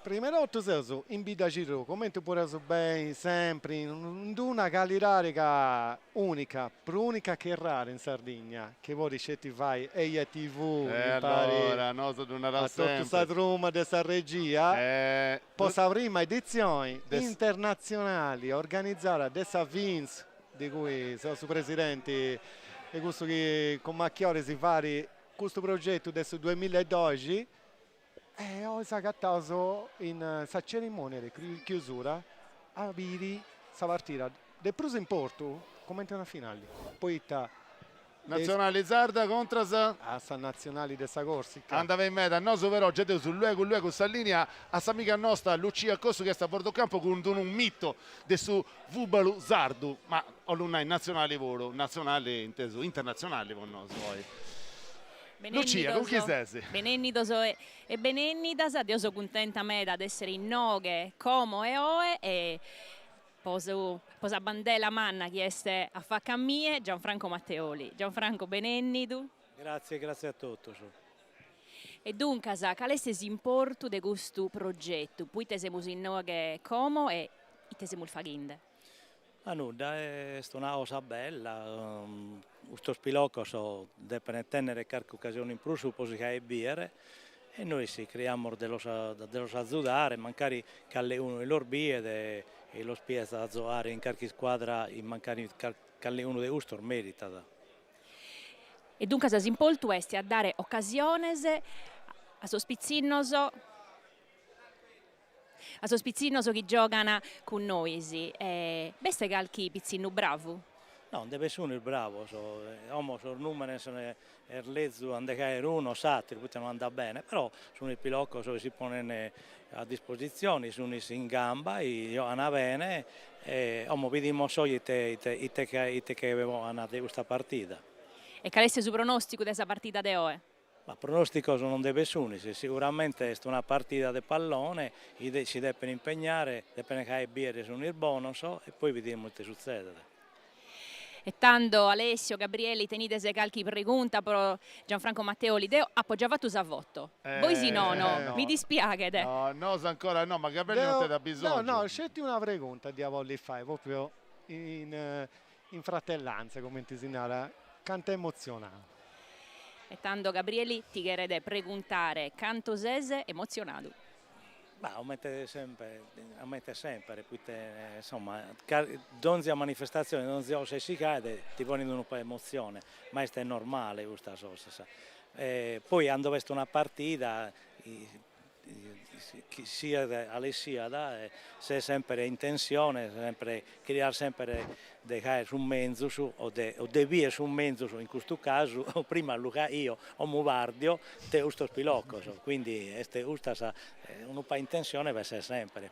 Primeiro tu seus in vida giro, come tu puoi bem sempre, in una calirarica unica, per unica che rara in Sardegna, che voi ricetti vai e a TV, mi pare, Allora, noi sono una a tutta questa sempre. truma di questa regia, Eh, poi la prima edizione des- internazionale organizzata da Vince, di cui sono su presidente e questo che con Macchiore si fa questo progetto adesso 2012 e ho esagattato in questa cerimonia di chiusura a vidi questa partita del Prusa in Porto come una finale poi Nazionale Sarda contro sa. a San Nazionali di Corsica Andava in meta, noi però già sul luogo questa linea a sta amica nostra Lucia Cosso che sta a bordo campo con un mito del suo Vubalu Sardu, ma alunna in nazionale volo, nazionale inteso internazionale con noi poi. Lucia, con chi sei? Benennidoso e Benennidas, io sono contenta me di essere in Noghe, Como e Oe e posa bandela manna che è a fa cammie Gianfranco Matteoli. Gianfranco Benennidu. Grazie, grazie a tutti. E dunque, qual è l'importo di questo progetto? Poi siamo in Noghe Como e siamo il Faghinde. Ma nulla, è una cosa bella. Questo spilocco deve tenere qualche occasione in più su posizione e biere e noi si creiamo dello azzudare, magari che alle uno e l'orbie e lo spieza da zoare in qualche squadra, in magari che alle uno di Ustor merita. E dunque l'impolto è a dare occasioni a sospizzinoso che giocano con noi. Beste qualche pizzino bravo? No, deve essere il bravo, uomo sono numeri, sono lezzo, andare uno, satiro, poi non andrà bene, però sono il pilocco si pone a disposizione, sono in gamba, io andrà bene, e vediamo solo che avevamo questa partita. E qual è il suo pronostico di questa partita di oggi? Ma pronostico non deve essere, sicuramente è una partita di pallone, si devono impegnare, devono fare birre su il bonus e poi vediamo che succede. E tanto Alessio, Gabrielli, tenete qualche pregunta per Gianfranco Matteoli, Deo appoggiava tu a voto. Voi sì no, mi dispiace. No, ancora no, ma Gabriele non te da bisogno. no, scetti una pregunta di voglio fare proprio in fratellanza come ti segnala, canto emozionato. E tanto Gabrielli ti chiede preguntare canto sese emozionato. Ma aumenta sempre, poi insomma, donzi a manifestazione, donzi a si cade, ti pongono un po' di emozione, ma questo è normale questa cosa. Poi quando veste una partita, sia Alessiada, c'è sempre intenzione, sempre creare sempre dei su mezzo o de vie su mezzo in questo caso o prima Luca io o Muvardio te usto spilocco quindi questa un po' intenzione va essere sempre.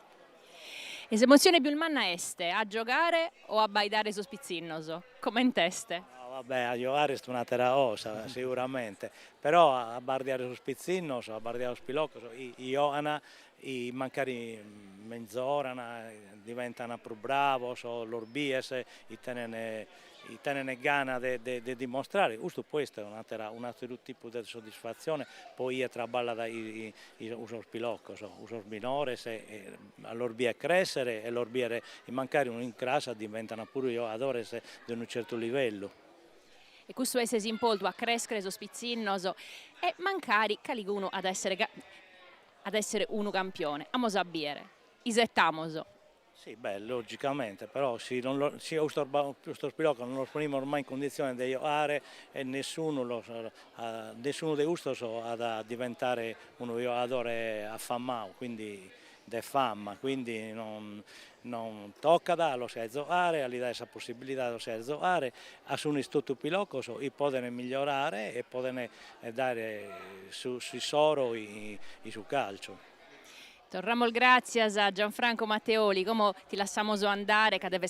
E se emozione più il manna este a giocare o a baidare su spizzinnoso come in teste? No, vabbè, a giocare è una terra osa sicuramente, però a bardiare su spizzinnoso, a bardiare su spilocco io magari mezz'ora diventano più bravo, l'orbies, i tenene gana di dimostrare, questo può essere un altro tipo di soddisfazione, poi traballa dai uso spilocco, uso minore, all'orbie crescere e l'orbiere magari un incrasa diventano pure giocatori di un certo livello. E questo è impolto a crescere su spizzinnoso e mancari caliguno ad essere uno campione, a mosabiere, isettamoso. Sì, beh, logicamente, però questo spilocco non lo poniamo ormai in condizione di giocare e nessuno di questo ha da diventare un giocatore affamato, quindi de fama, quindi non tocca darlo a giocare, gli dà questa possibilità di giocare, assume tutto il pilocco e possono migliorare e possono dare su soro e su calcio. Torniamo grazie a Gianfranco Matteoli, come ti lasciamo andare, che deve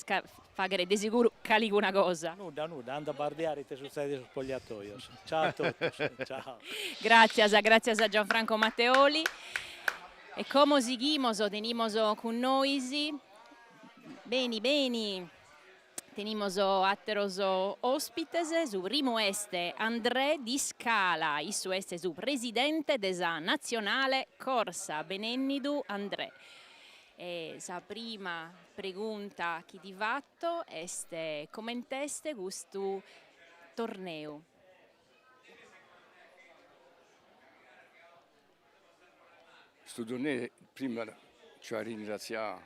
fare di sicuro calico una cosa. Nuda, anda a bardiare te succede sul spogliatoio. Ciao a tutti, ciao. Grazie a Gianfranco Matteoli. E come seguimos, tenemos con noi, bene, Tenemos atteros ospites su primo este André Di Scala, isso este su presidente desa nazionale corsa. Benennidu André. E sa prima pregunta chi di vatto este commenteste gustu torneo. Questo torneo prima ci ha ringraziato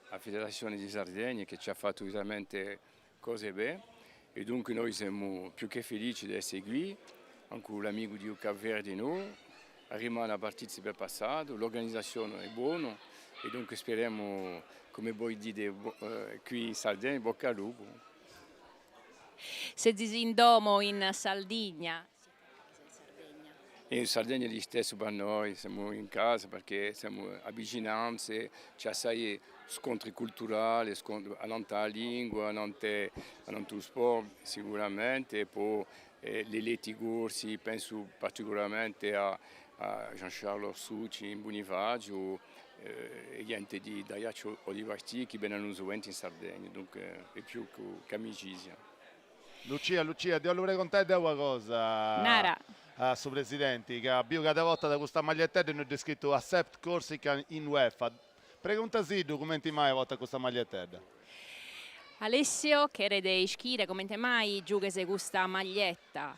la Federazione di Sardegna che ci ha fatto veramente cose belle e dunque noi siamo più che felici di essere qui, anche l'amico di Capo Verde noi, rimane una partita per passato, l'organizzazione è buona e dunque speriamo, come voi dite, qui in Sardegna, bocca al lupo. Se disindomo in Sardegna. E in Sardegna è lo stesso per noi, siamo in casa perché siamo avvicinanze, c'è assai scontri culturali, scontri alla lingua, allo sport sicuramente, e poi le leti corsi, penso particolarmente a Jean-Charles Orsucci in Bonifacio e gente di Daiaccio Olivasti che vengono usualmente in Sardegna, dunque è più che amicizia. Lucia, ti voglio raccontare una cosa. Nara. A suo presidente, che abbiamo cada volta da questa maglietta e non è scritto Accept Corsica in UEFA. Pregunta sì, documenti mai a volta questa maglietta? Alessio, che rede ischire, come mai giughe questa maglietta?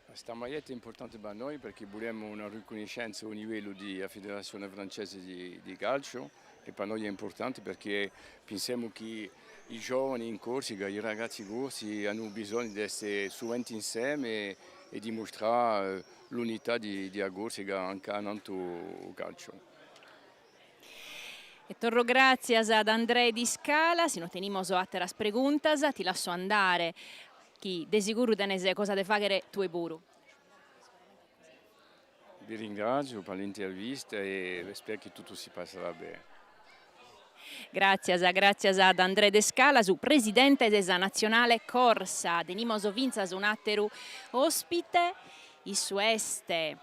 Questa maglietta è importante per noi perché vogliamo una riconoscenza a livello della Federazione Francese di Calcio e per noi è importante perché pensiamo che i giovani in Corsica, i ragazzi corsi hanno bisogno di essere sovente insieme e dimostrare l'unità di Corsica anche nel calcio. E torro grazie ad André Di Scala, si non tenimos atteras preguntas, ti lascio andare, chi de sicuro tenese cosa de fagere tu e buru. Vi ringrazio per l'intervista e spero che tutto si passerà bene. Grazie ad André De Scala, su presidente desa nazionale corsa. Tenimos vinzas un atteru ospite, issu este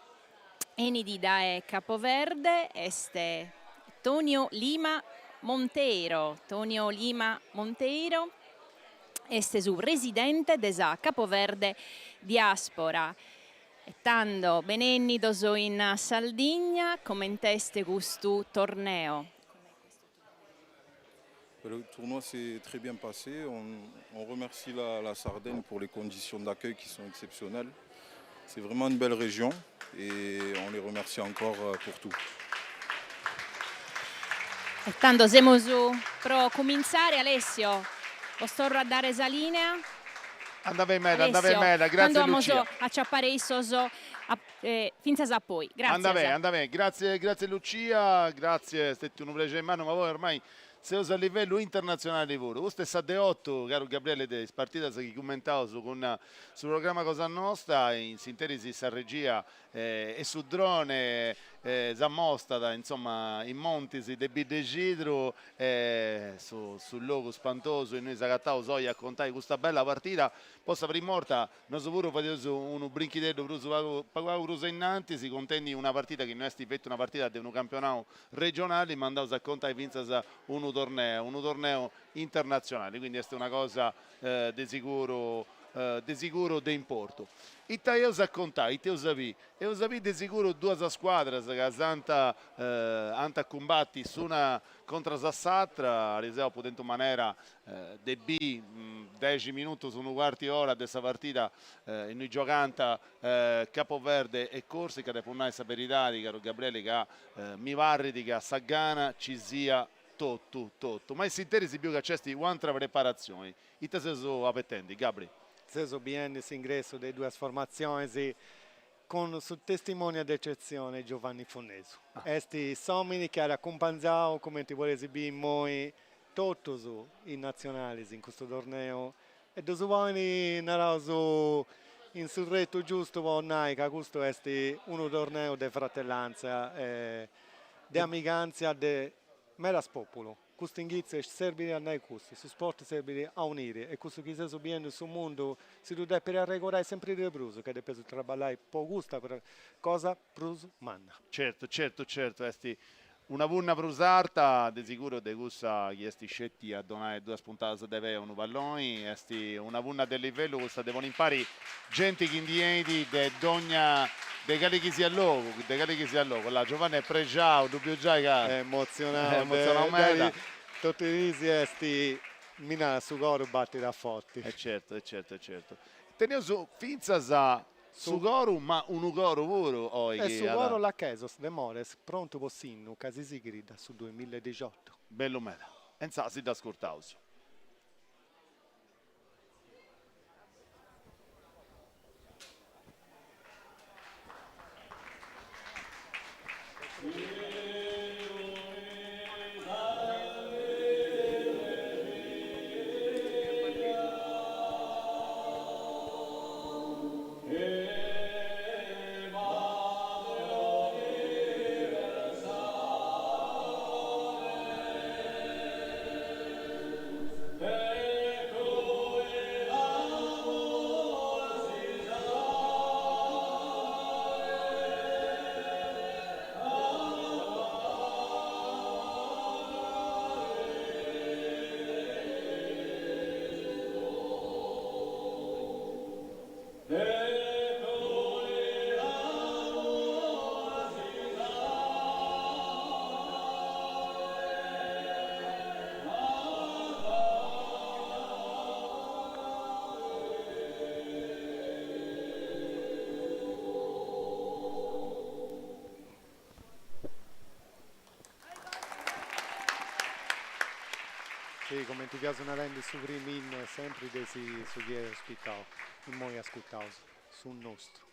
enidi dae Capoverde, este Tonio Lima Monteiro. Tonio Lima Monteiro este su presidente desa Capoverde diaspora. E tanto benennidos in Sardegna, commenteste gustu torneo. Le tournoi s'est très bien passé. On remercie la Sardaigne pour les conditions d'accueil qui sont exceptionnelles. C'est vraiment une belle région et on les remercie encore pour tout. E tanto siamo su pro cominciare, Alessio. Posso a dare esa linea? Andava in meta, grazie Lucia. A ciappare isoso finza a poi. Grazie. Andava, grazie Lucia, grazie, è stato un piacere in mano, ma voi ormai siamo a livello internazionale di lavoro. Questo è Sade 8, caro Gabriele, partita che commentavo sul programma Cosa Nostra, in sintesi sa regia e su drone, Zammosta, insomma, in Montisi, De Bidegidro, sul logo spantoso, e noi sagattavo Soia a contare questa bella partita. Possa per morta, non so pure fare un brinchidello per innanti, si contendi una partita che non è stata una partita di un campionato regionale, ma andavo a contare vinza un torneo internazionale, quindi è una cosa di sicuro di importo. Io sa contare, io sapevo di sicuro due squadre che hanno combatti su una contro Sassatra, ad esempio potendo maniera de B 10 minuti su un quarto d'ora di questa partita in noi giocanta Capoverde e Corsica, dopo una verità di caro Gabriele che mi varri di che a Saggana ci sia tutto, ma in sintesi più che c'è un'altra preparazione. Ite se sono appetenti, Gabri? Se sono bien ingresso delle due formazioni con su testimonia d'eccezione Giovanni Fonesu. Esti somini che ha accompagnato come ti vuole esibire noi tutti in nazionali in questo torneo e due uomini naroso in sul retto giusto vornai che questo è un torneo di fratellanza di amicanza di meras popolo. Questo ingizio serve a noi questo, su sport serve a unire e questo che sta subiendo sul mondo si deve per regolare sempre di più, che deve lavorare poco gusto per cosa più manna. Certo, una punna prusarta, di sicuro de gusta chi esti scetti a donare due spuntate deve un palloni, esti una punna del livello, questa devono impari gente che indieti de dogna de cali che sia logo, la Giovanni è pregiato, dubbio già che emozionante, meda. tutti i esti mina su coro batti da forti. Certo. Teniamo su finzas a su coro, ma un coro puro oggi. E su coro la Chesos de Mores, pronto possinno, casi Sigrid su 2018. Bello meda. Enza si da ascoltaus. Sì, come ti piace una rende su Primin, sempre desi su chi è ospitato, in moi ascoltato, sul nostro.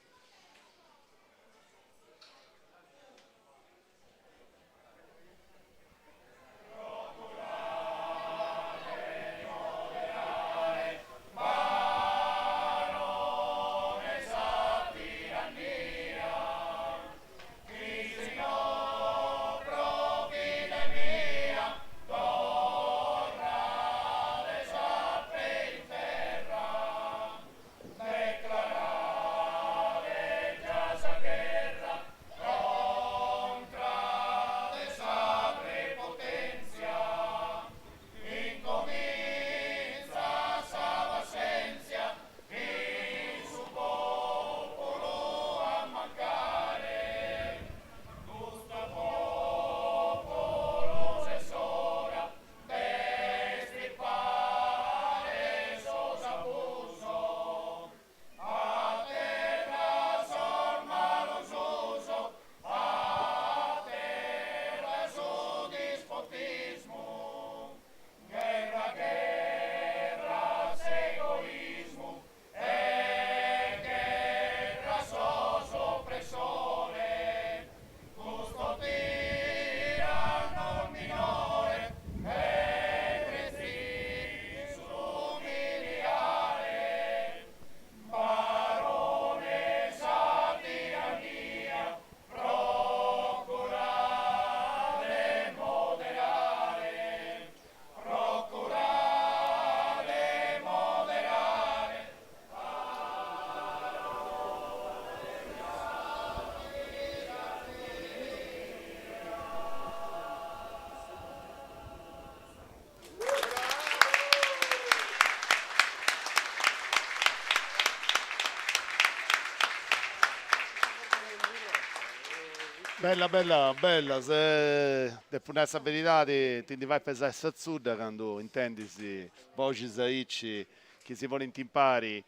Bella, se de punessa verità ti vai a pesare sazzuda quando intendi si voci saici che si vuole intimpari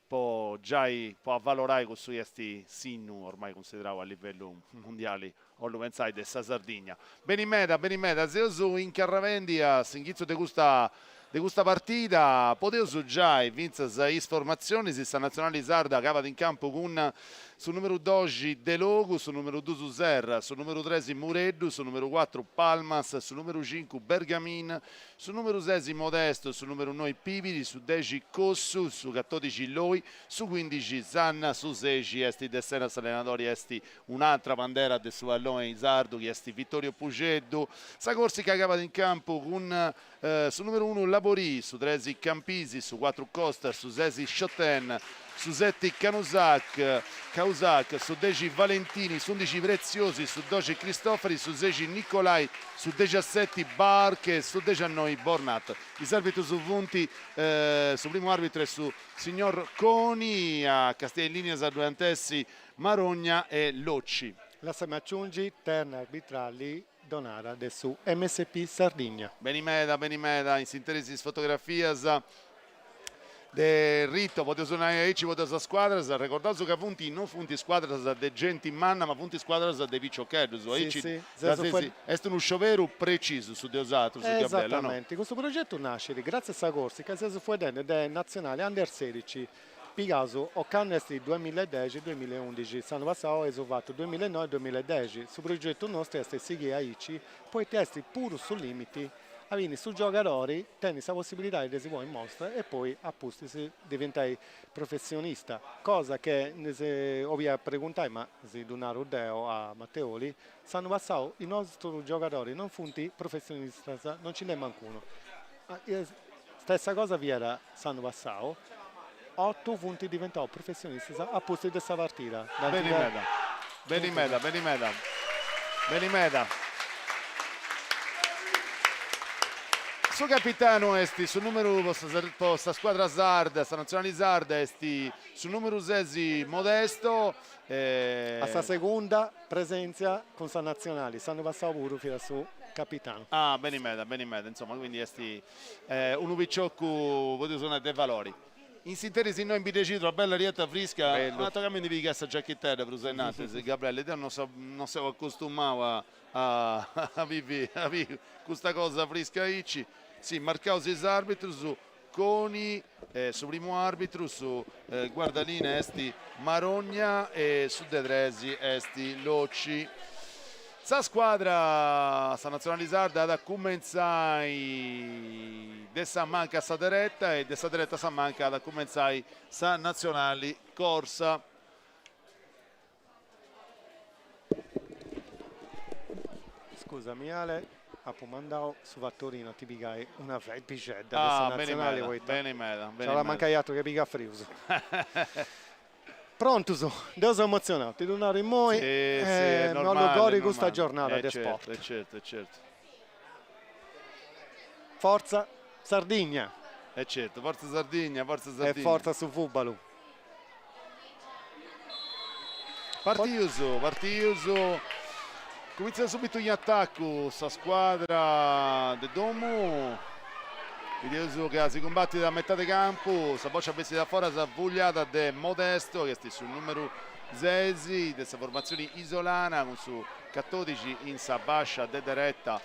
può già può avvalorare con questi sinu ormai considerato a livello mondiale o lo pensai dessa Sardegna. Benimeda, se su in Carravendia, singizzo di questa partita, potete già vincere le formazioni, si sta nazionale sarda cava in campo con sul numero 12 De Logu, sul numero 2 Serra, sul numero 3 Mureddu, sul numero 4 Palmas, sul numero 5 Bergamin, sul numero 6 Modesto, sul numero 9 Pividi, su 10 Cossu, su 14 Loi, su 15 Zanna, su 16 esti Dessena Allenatori, esti un'altra bandera del suo allone Sardo, che esti Vittorio Pugeddu, sa corsi che cava in campo con Su numero 1 Labori, su 13 Campisi, su 4 Costa, su 16 Schotten, su 7 Causac, su 10 Valentini, su 11 Preziosi, su 12 Cristofori, su 16 Nicolai, su 17 Barche e su 19 Bornat. I arbitri su punti, su primo arbitro è su signor Coni, a Castiglia in linea Duantessi, Marogna e Locci. Lasciami aggiungi terni arbitrali Donara adesso MSP Sardigna. Benimeda, in sintesi fotografias de Ritto, potete suonare aici, potete squadras, ricordate che punti non punti squadras de gente in manna, ma punti squadras de Viciocheddu, Sì. è uno scioveru preciso su Deosato, su Gabriella, no? Esattamente, questo progetto nasce grazie a Corsi, che si è fuori del nazionale Under 16, Picasso, o canestri 2010-2011, San Vassao è esovato 2009-2010, su progetto nostro è seguire aici, poi testi pure su limiti, quindi su giocatori tenni la possibilità di si in mostra e poi appunto si diventai professionista, cosa che se ovvia preguntare ma si donare Deo a Matteoli, San Vassao i nostri giocatori non funti professionisti, non ce n'è mancuno. Stessa cosa vi era San Vassao, 8 punti diventò professionisti a posto di questa partita. Benimeda. Su capitano esti su numero posta squadra Sarda, sta nazionale Sarda esti su numero 6 Modesto. A sta seconda presenza con San Nazionale, San Vassao pure fino su capitano. Ah, benimeda, insomma, quindi esti un ubicciocco potete suonare dei valori. In sintesi noi in bidecito, una bella rietta fresca, ma toccamente di questa giacchettera per usare Gabriele, te non siamo accostumati a vivere questa cosa fresca aici. Sì, marcavo 6 arbitri su Coni, su primo arbitro, su guardalina esti Marogna e su Dedresi esti Locci. Sa squadra sta nazionalizzata da Cumenzai de San Manca sa diretta e de sa diretta San Manca da Cumenzai sa nazionali corsa. Scusami Ale, a Pomandao su Vattorino ti pigai una picedda nazionale. Benimeda. La manca altro che piga friuso. Pronto, devo emozionato, ti donare in moi, non lo godi questa giornata di sport. Certo. Forza Sardigna. Certo, forza Sardigna. E forza su Vubalu. Partiuso. Comincia subito in attacco sta squadra del Domo. Vidioso che si combatte da metà di campo, sa boccia bestia da fuori, sa vogliata de Modesto che sta sul numero 6 dessa formazione isolana con su 14 in sa bascia de diretta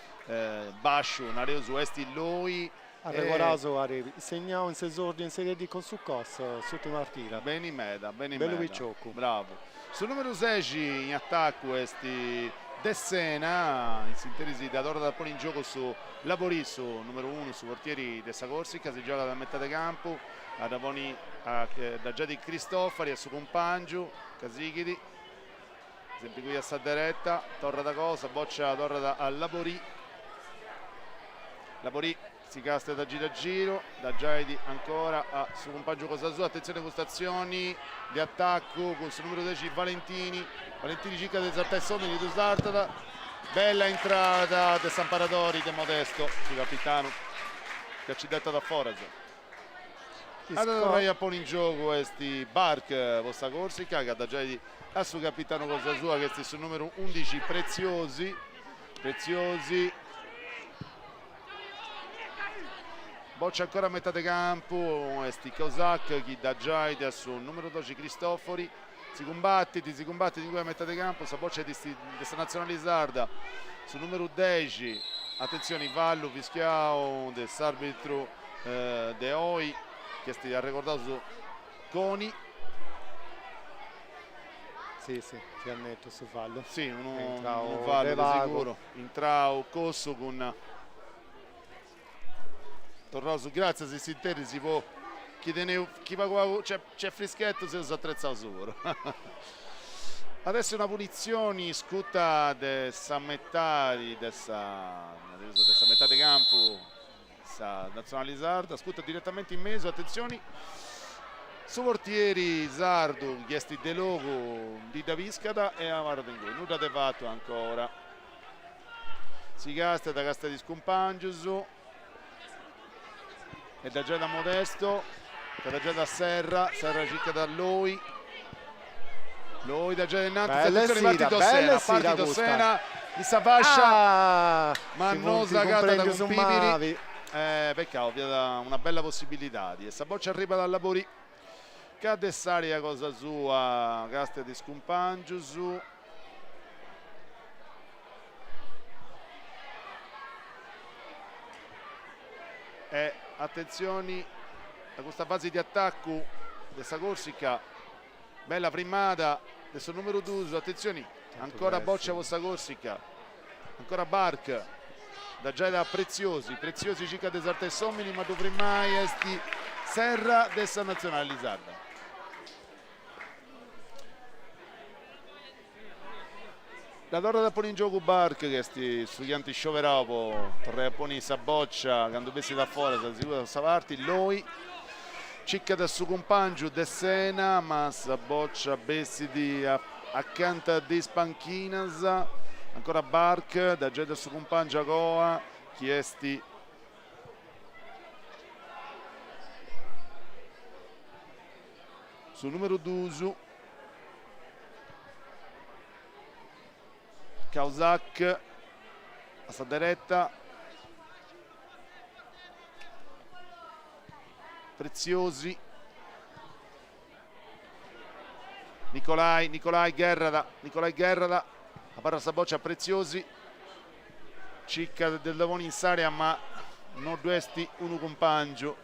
bascio Nareoso esti Loi. A regolato segnò in sesordio in serie di con su Cos sotto Martira. Benimeda. Bello Vicciocco. Bravo. Sul numero 6 in attacco esti De Sena, in sintesi da Dora da pone in gioco su Laborisso, numero 1 su portieri de Corsica, si gioca da metà di campo, da Giadi Cristofari e su Compangio, Casichidi, esempio qui a sta diretta, Torra da Cosa, boccia Torra da Labori si casta da giro, da Giadi ancora su Compagno Cosa Sua, attenzione con stazioni di attacco con su numero 10 Valentini circa del Zartessomi di Dusartada, bella entrata del San Paradori del Modesto, il capitano che ci detta da fuori. Allora pone in gioco questi Bark vostra Corsica che da Giadi a su capitano Cosa Sua che è sul numero 11 Preziosi. Boccia ancora a metà di campo, sti Causac, chi da Giaida su numero 12 Cristofori, si combatte di qui a metà di campo, sa boccia di questa nazionale sarda su numero 10, attenzione Vallo, Fischiao, dell'arbitro De Oi, che ha ricordato su Coni. Sì, ti annetto su Vallo. Sì, un Vallo di sicuro, intrao, Cosso con... Torroso, grazie se si interi si può chiedere chi c'è freschetto se si attrezza solo. Adesso una punizione scutta dessa metà di campo dessa nazionale sarda, scuta direttamente in mezzo, attenzioni, su portieri Sardu, chiesti De Logo di Daviscada e Amaro Dengui, nulla di fatto ancora. Si casta da casta di Scumpangiusu e da già da Modesto, da già da Serra cicca da Loi da già innanzi, attenzione, partito Sena, di Savascia, ma non sgata da Compimiri, peccato, via da una bella possibilità di essa boccia arriva dal Labori, cade Saria cosa sua, casta di Scumpangiusu. E attenzioni a questa fase di attacco dessa Corsica, bella primata adesso numero 2, attenzioni ancora boccia questa Corsica, ancora Bark da già da Preziosi circa desarte e somini, ma dovrei mai esti Serra dessa nazionale sarda. La torre da poni in gioco Bark che sti studianti scioveravo torre poni sa boccia quando bessi da fuori da sicuro da parti Loi cicca da su compagno de Sena ma sa boccia bessi di accanto di Spanchinas, ancora Bark da già da su compagno Goa chiesti sul numero 2 Causac a sta diretta, Preziosi, Nicolai Guerrada, a parla sta boccia Preziosi, cicca del Davoni in Saria ma non duesti uno compagno,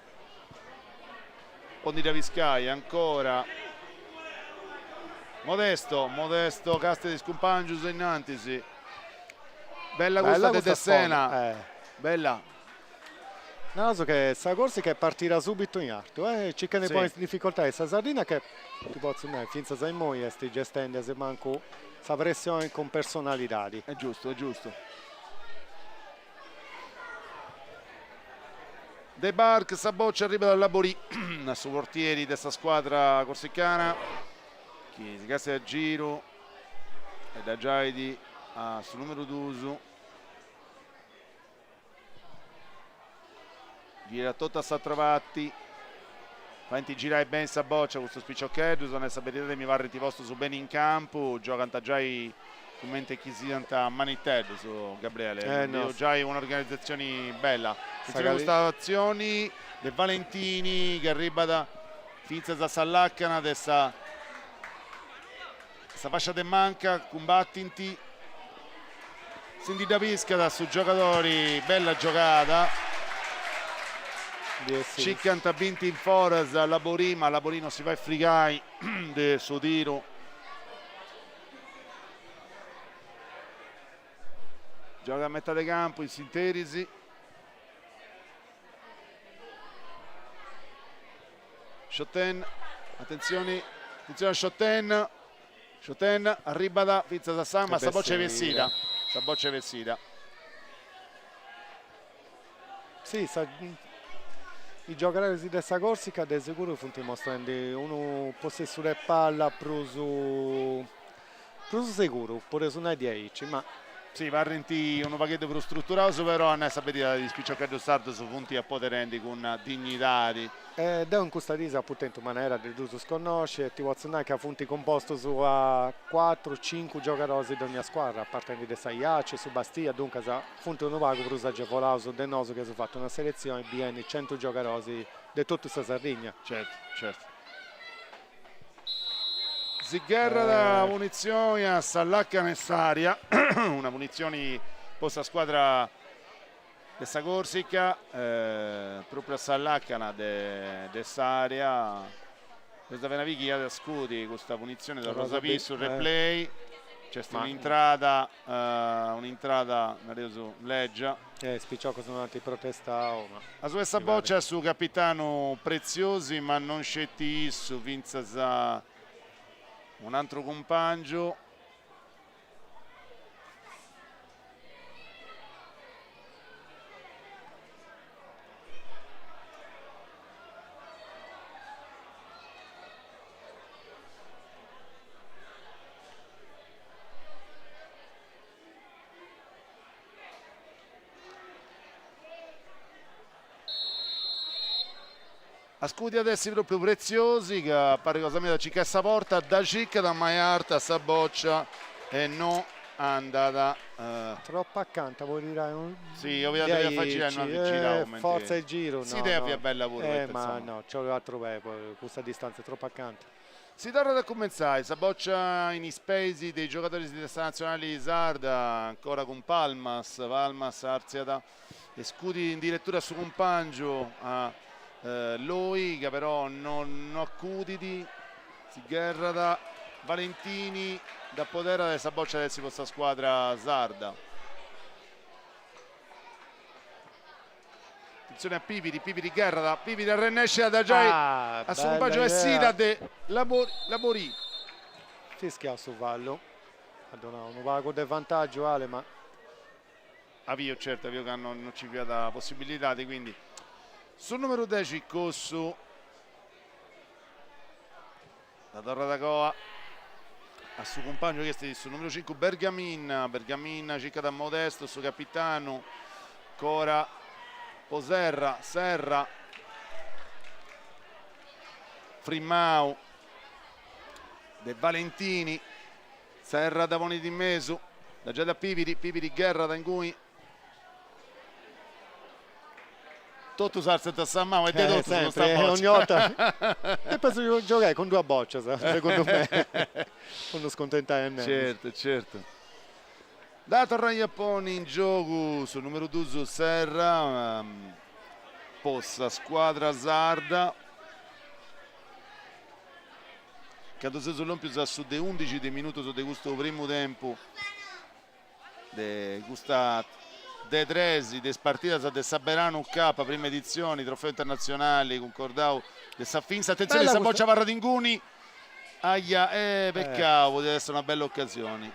Ondi da Viscai ancora Modesto caste di Scumpangius in antisi, bella questa de Sena, bella. No, so che sta Corsica partirà subito in alto, cerca ne poi difficoltà questa Sardegna che ti posso dire, finza sai moi sti gestendo se manco sa pressione con personalità. È giusto. De Bark, Saboccia arriva dal Labori, su portieri di questa squadra corsicana. Chi si cassa da giro e da Giaidi sul numero 2 gira tutta sta trovati fanti girare ben sta boccia questo spiccioccheddo sono sapete mi va vostro su bene in campo gioca già commenti chi si anta manitello su Gabriele no. Già un'organizzazione bella queste azioni De Valentini che arriva da Finza da Sallaccana adesso questa fascia de manca, combattinti Cindy Daviscada su giocatori, bella giocata Ciccanta vinti in Forest Laborima, Laborino si va a frigai del suo tiro gioca a metà del campo in sinterisi Schotten, attenzione a Schotten arriva da Pizza da San, ma sta boccia è vestita. Sì, i giocatori di questa Corsica di sicuro funti mostrando uno possesso di palla più sicuro, pure su una 10, ma sì, va a renti un pacchetto più strutturato, però non sapete di spiccioccato sardo su punti a poterendi con dignità. Da un questa risa appunto in maniera di tutto sconosce, ti vuoi dire che ha punti composto su 4-5 giocatori di ogni squadra, a partire da Saiace, su Bastia, dunque punti un pago per usare agevolato su Denoso che ha fatto una selezione BN 100 giocatori di tutta questa Sardegna. Certo. Zigherra da munizioni a Sallacca Nessaria, una munizione posta a squadra questa Corsica, proprio a Sallacca de Saria, questa Venaviglia da Scudi, questa munizione da Rosapi sul replay, c'è un'entrata su Leggia. Spicciocco sono andati a protestare. La sua questa boccia su capitano Preziosi, ma non scetti su Vinza un altro compagno. a scudi adesso proprio preziosi che pare cosa mia da Cicassa porta da Cicca da Maiarta sta boccia e no andata troppo accanto, vuoi dire sì, ovviamente deve far girare non gira forza il giro, si no, deve no. avere bel lavoro ma no, ci voleva trovare questa distanza è troppo accanto. si torna da cominciare, sta boccia in spesi dei giocatori di testa nazionale di Sarda ancora con Palmas Arziata e scudi in direttura su compagno a Loi che però non accuditi si guerra da Valentini da poter adesso boccia adesso questa squadra sarda. Attenzione a Pipiri guerra da Pipiri a Rennesce da Giai a su compagno e Sida de Labori fischia su Vallo ha donato un vago del vantaggio Ale ma avvio certo avvio che non ci più da possibilità quindi sul numero 10 Cossu da Torre da Coa a suo compagno che è sul numero 5 Bergamin circa da Modesto suo capitano Cora Poserra Serra Frimmau De Valentini Serra da Voni di Mesu da Giada Pipiri Guerra da Ingui tutto usarsi da Sammao e De Dotto sempre, ogni volta e penso di giocare con 2 bocce secondo me non scontentai certo da Torraglia Poni in gioco sul numero 2 Serra possa squadra sarda che ha sull'ompio su de 11 dei minuti su de questo primo tempo de questa De Tresi, de Spartita de Saberano K, prime edizioni, trofeo internazionali, concordau de Saffinza, attenzione sta boccia Varra Dinguni, aia, peccato, deve essere una bella occasione.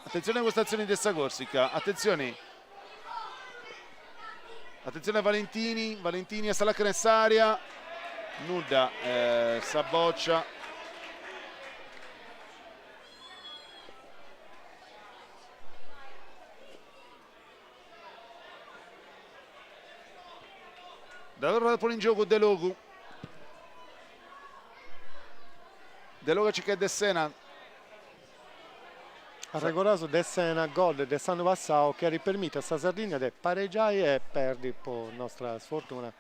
Attenzione a questa azione di Essa Corsica, attenzione a Valentini a Salacca Nessaria, nuda, Saboccia. Da allora pone in gioco De Logu ci chiede De Sena ha regolato De Sena gol del San Vassao che ripermette a sta Sardegna di pareggiare e perdi per nostra sfortuna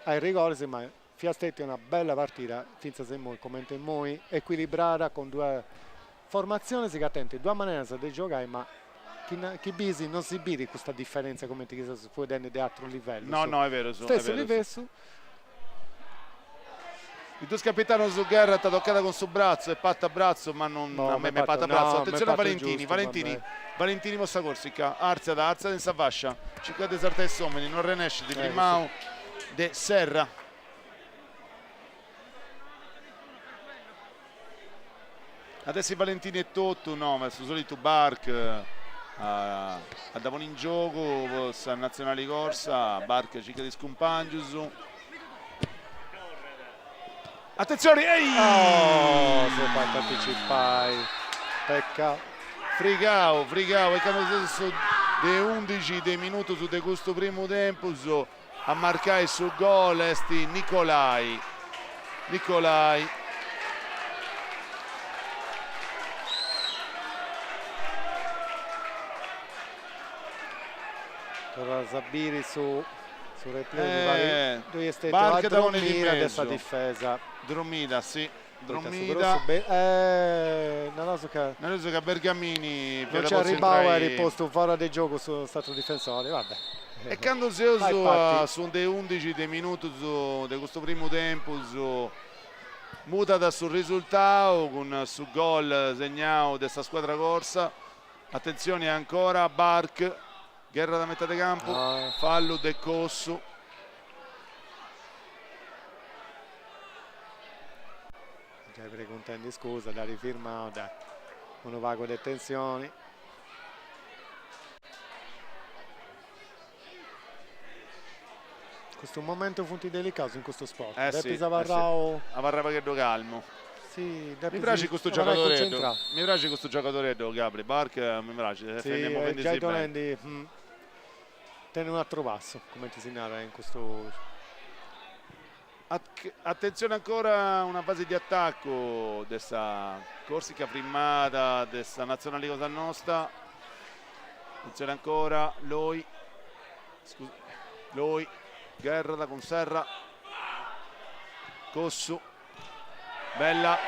ai rigori ma Fiastetti è una bella partita finza se noi come noi equilibrata con 2 formazioni si attenti 2 maniere di giocare ma chi bisi non si vede questa differenza come ti chiedo fu di altro livello no è vero stesso livello il tuo capitano su Guerra ti ha toccata con suo braccio e patta a braccio ma non a me patta a braccio attenzione a Valentini mossa Corsica Arziata in Savascia 5 deserta e Someni non renesce di Primao De Serra adesso i Valentini e Totto no ma il suo solito Bark a Davon in gioco a Nazionale Corsa Barca Cicca di Scumpangius attenzione si fa partecipare peccato Frigao e che hanno stesso de 11 dei minuti su de questo primo tempo a marcare sul gol esti Nicolai Zabiri su replay dove è Barca da Dromida dessa difesa Dromida non so che Bergamini non ci arrivava a riposto fuori del gioco su stato difensore vabbè e quando si usa su dei 11 dei minuti di questo primo tempo mutata sul risultato con su gol segnato di questa squadra corsa attenzione ancora Bark Guerra da metà di campo, fallo De Cossu. Già precontenti scusa, da rifirmare, da un vago di tensioni. Questo è un momento funti delicato in questo sport. Sì. Avarrao che do calmo. Sì, mi piace questo giocatore. Mi piace questo giocatore Gabri Bark, mi piace. Sì, già tenere un altro passo, come ti si narra in questo. Attenzione ancora una fase di attacco dessa Corsica primata, dessa Nazionale Cosa Nostra. Attenzione ancora, Loi, Guerra con Serra, Cossu, bella.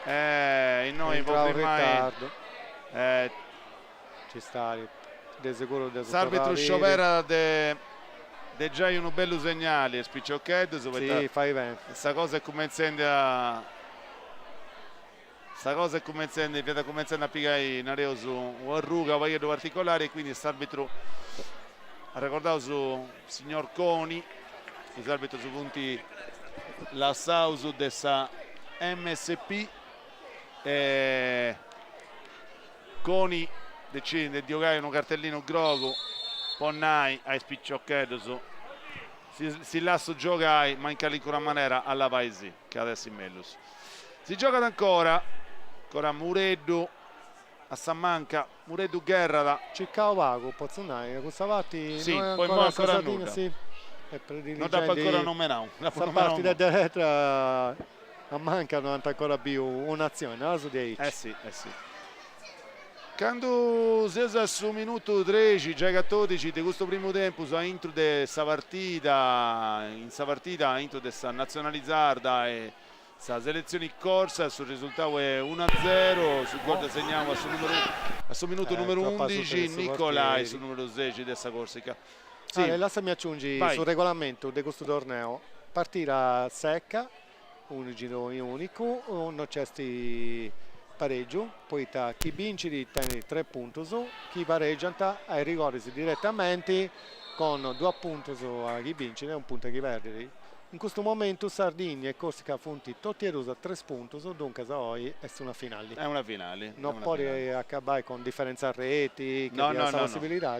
E noi Entra un ormai ritardo. Ci sta di sicuro di S'arbitro sciopera de già un bello segnale spicciocchedo sì, fai bene. questa cosa è come incendia a piegare in area su un ruga vaiedo particolare, quindi quest'arbitro ha ricordato su signor Coni, quest'arbitro su punti la sausu dessa MSP Coni decide di giocare un cartellino grogo Ponnai ai spicciocchedo su si lascia giocare ma in calincura maniera alla paesi che adesso in Mellus si gioca ancora Mureddu a Sammanca, Mureddu Guerra Ciccao Vago, Pozzonai, questa parte sì, noi poi ancora nulla sì, non da ancora nominare questa parte da destra a manca non ha ancora più un'azione su di sì. Quando si è su minuto 13, già 14 di questo primo tempo, su intro di questa partita, intro di questa nazionalizzarda e questa selezione in corsa, sul risultato è 1-0, sul gol segniamo a suo minuto numero 11, Nicolai sul numero 16 di questa Corsica. Sì. Lasciami aggiungere sul regolamento di questo torneo, partita secca, un giro unico, non c'è pareggio, poi chi vince tiene 3 punti su, chi pareggia ai rigori direttamente con 2 punti a chi vince e 1 punto a chi perde. In questo momento Sardegna e Corsica punti tutti e 3 punti, dunque oggi è una finale. È una finale. Non può acabare con differenza reti, che no, possibilità.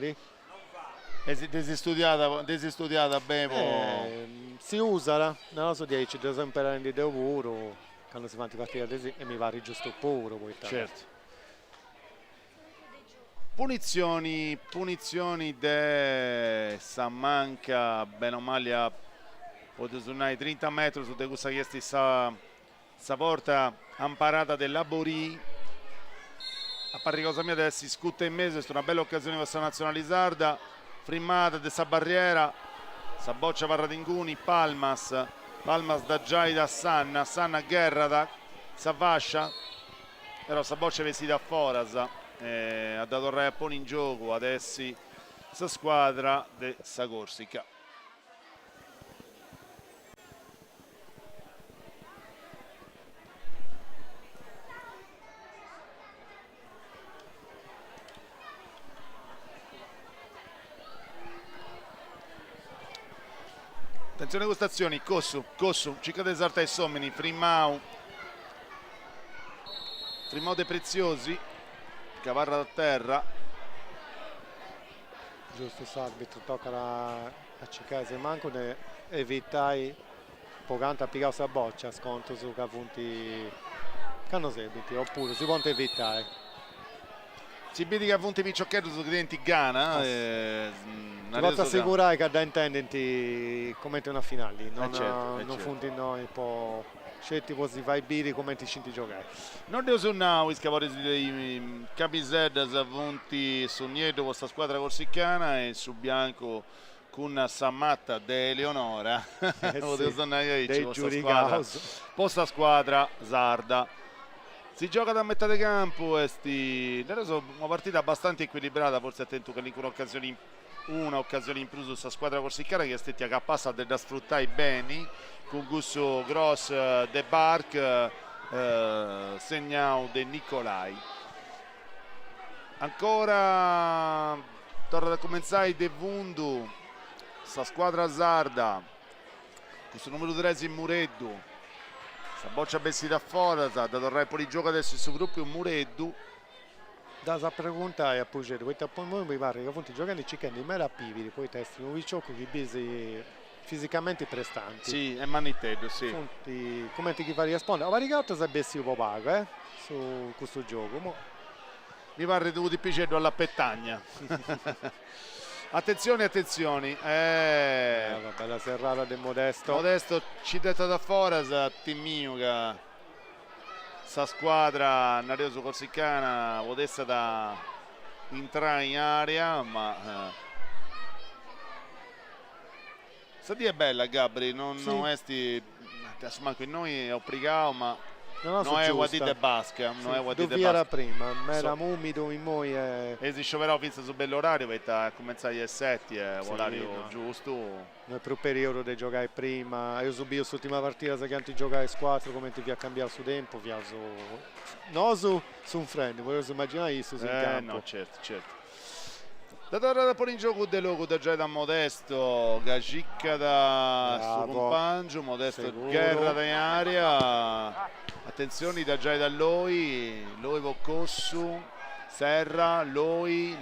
Desistudiata bene. Si usa, non so 10, ad esempio di lavoro. Quando si fa partita e mi va giusto pure poi certo. Punizioni de Sammanca bene o male a 30 metri su questa chiesta sa porta amparata della Borì a pari cosa mia adesso si scutta in mese, è una bella occasione per questa nazionalizzarda frimmata di questa barriera sa boccia Parradinguni, Palmas da Giaida Sanna Guerra da Savascia però sta boccia vestita a Foras ha dato il Rappone in gioco adesso questa squadra di Corsica. Attenzione a queste azioni, Cossu, Cicca Desarta e Sommeni, Frimmau De Preziosi, cavarra da terra. Giusto s'arbitro, tocca a Cicca se manco ne evitai poganta a piegare la boccia, sconto su che punti canno seguiti, oppure si può evitare. Si vede che a punti picciocchetti su clienti Ghana. Ti posso assicurare che da intendenti come una finale, non certo. funti noi po' scelti si fai biri come ti scinti giocare. Non devo suonare i scavori di Capizedda avunti su Nieto questa squadra corsicana e su bianco con Sammatta de Eleonora posta squadra Sarda. Si gioca da metà di campo e una partita abbastanza equilibrata, forse attento che un'occasione in più su questa squadra corsicana che è capace da sfruttare bene con gusto gross de Barc segnao de Nicolai. Ancora torna a cominciare De Vundu, questa squadra sarda, questo numero 3 in Mureddu. Sta boccia vestita fuori, da Torrepoli gioca adesso il suo gruppo è un Mureddu. Da preguntare a Pugeto, poi mi pare che appunto giocando ciccando in mera pividi, poi testi un vicciocco che bisi fisicamente prestanti. Sì, è manitello, sì. Punti, come ti fa rispondere? Ma ricordo se avessi un po' pago, su questo gioco. mi pare dovuto picceddo alla pettagna. Attenzioni, attenzioni. Vabbè, la serrata del Modesto. Modesto ci detta da fuori, Timmio che sa squadra Nareso Corsicana, Modesta da entrare in area, ma Sadi è bella Gabri, non esti manco in noi è obbligato, ma non è guadite basca, non è guadite basca. Era prima, ma era umido in noi esiste però vinse su bell'orario, per cominciare alle 7 è l'orario giusto. Non è più periodo di giocare prima, io subito l'ultima partita se canti giocare squadra come ti vi ha cambiato su tempo, vi ha su un friend, volevo immaginare isso sul campo. No, certo. Da tornare poi in gioco De Logo da già da Modesto, Gagicca da suo compagno, Modesto Sicuro. Guerra da in aria, attenzioni da già da Loi Boccossu, Serra, Loi,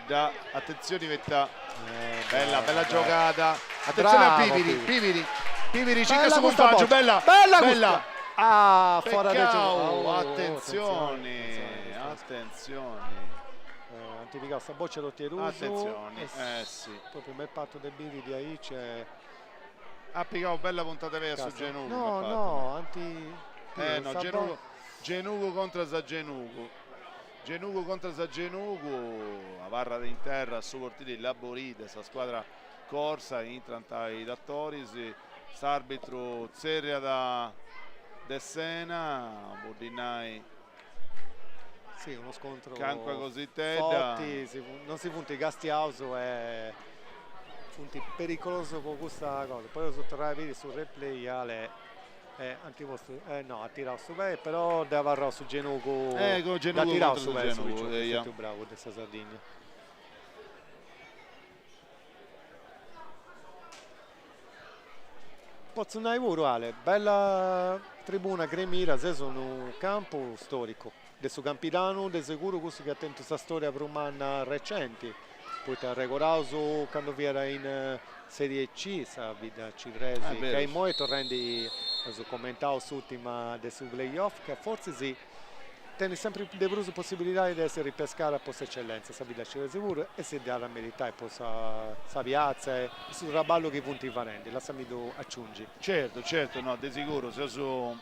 da attenzioni vetta, bella giocata, attenzione a Piviri, cicca su compagno, bella. Fuori da gioco. Attenzioni. Antipicare sta boccia tutti i rusi. Attenzioni, sì. Proprio il patto del Bivi di ahí c'è. Ha piccato bella puntata vera su Genugo. No, Genugo contro Zagenugo. Genugo contro Zagenugo. A barra in terra su portiere Laboride, sa squadra corsa in trantai da Toris. S'arbitro Zerria da Dessena, Bordinai. Sì, uno scontro Cancua così forti, non si punti Gastiauso è punti pericoloso con questa cosa. Poi sotto vedi sul replay Ale antiposto ha tirato su me, però deve averlo su Genugo. Da tirato su me, è più bravo di questa Sardegna. Pozzunai Vuro Ale, bella tribuna Gremira, se sono un campo storico. Adesso Campidano, di sicuro questo che attento questa storia per un anno recente, poi ti ha regolato quando vi era in Serie C, sa vita ci resi, che in molto rendi, ho commentato sull'ultima dei playoff, che forse si tiene sempre più di possibilità di essere ripescata a posto eccellenza, sa vita ci resi sicuro e si dà la merità e poi sa piazza e sul raballo che i punti varenti, lasciami aggiungi. Certo, no, di sicuro, se su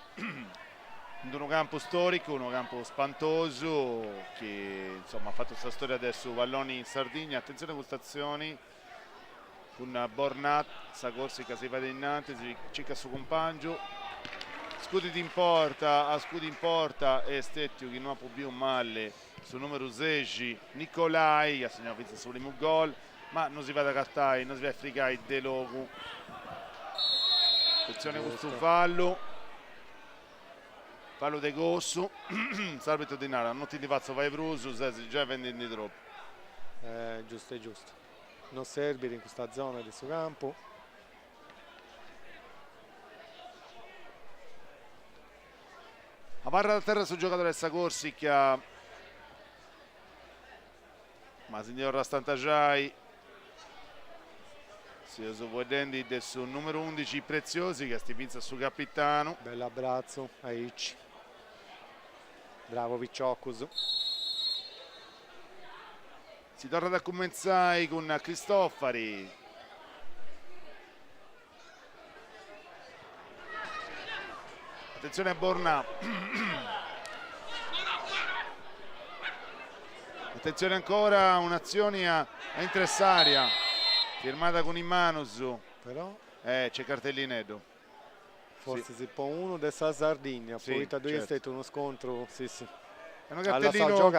un campo storico, un campo spantoso che insomma ha fatto questa storia adesso Valloni in Sardegna. Attenzione a queste azioni con Bornat, Sagorsica si va innanzi, si cerca il suo compagno, scudi in porta e Stettiu che non ha più più male sul numero 16 Nicolai che ha segnato il suo primo gol, ma non si va da cartai, non si va a frigare De Logo. Attenzione a questo fallo de Gossu, Sarbito di Nara, non ti divazzo, vai Brusu, se già vendi troppo. Giusto. Non serve in questa zona del suo campo. A barra da terra sul giocatore Sagorsica, ma signor Stantajai, si sto vedendo adesso numero 11 Preziosi che sti pinza su capitano. Bell'abbraccio a Icci. Bravo Vicciocus. Si torna da cominciare con Cristofari. Attenzione a Borna. Attenzione ancora, un'azione a Intressaria firmata con Imanusu. Però c'è cartellinedo. Forse si può uno dessa Sardegna, sì, poi da due è certo. stato uno scontro, sì. È un cartellino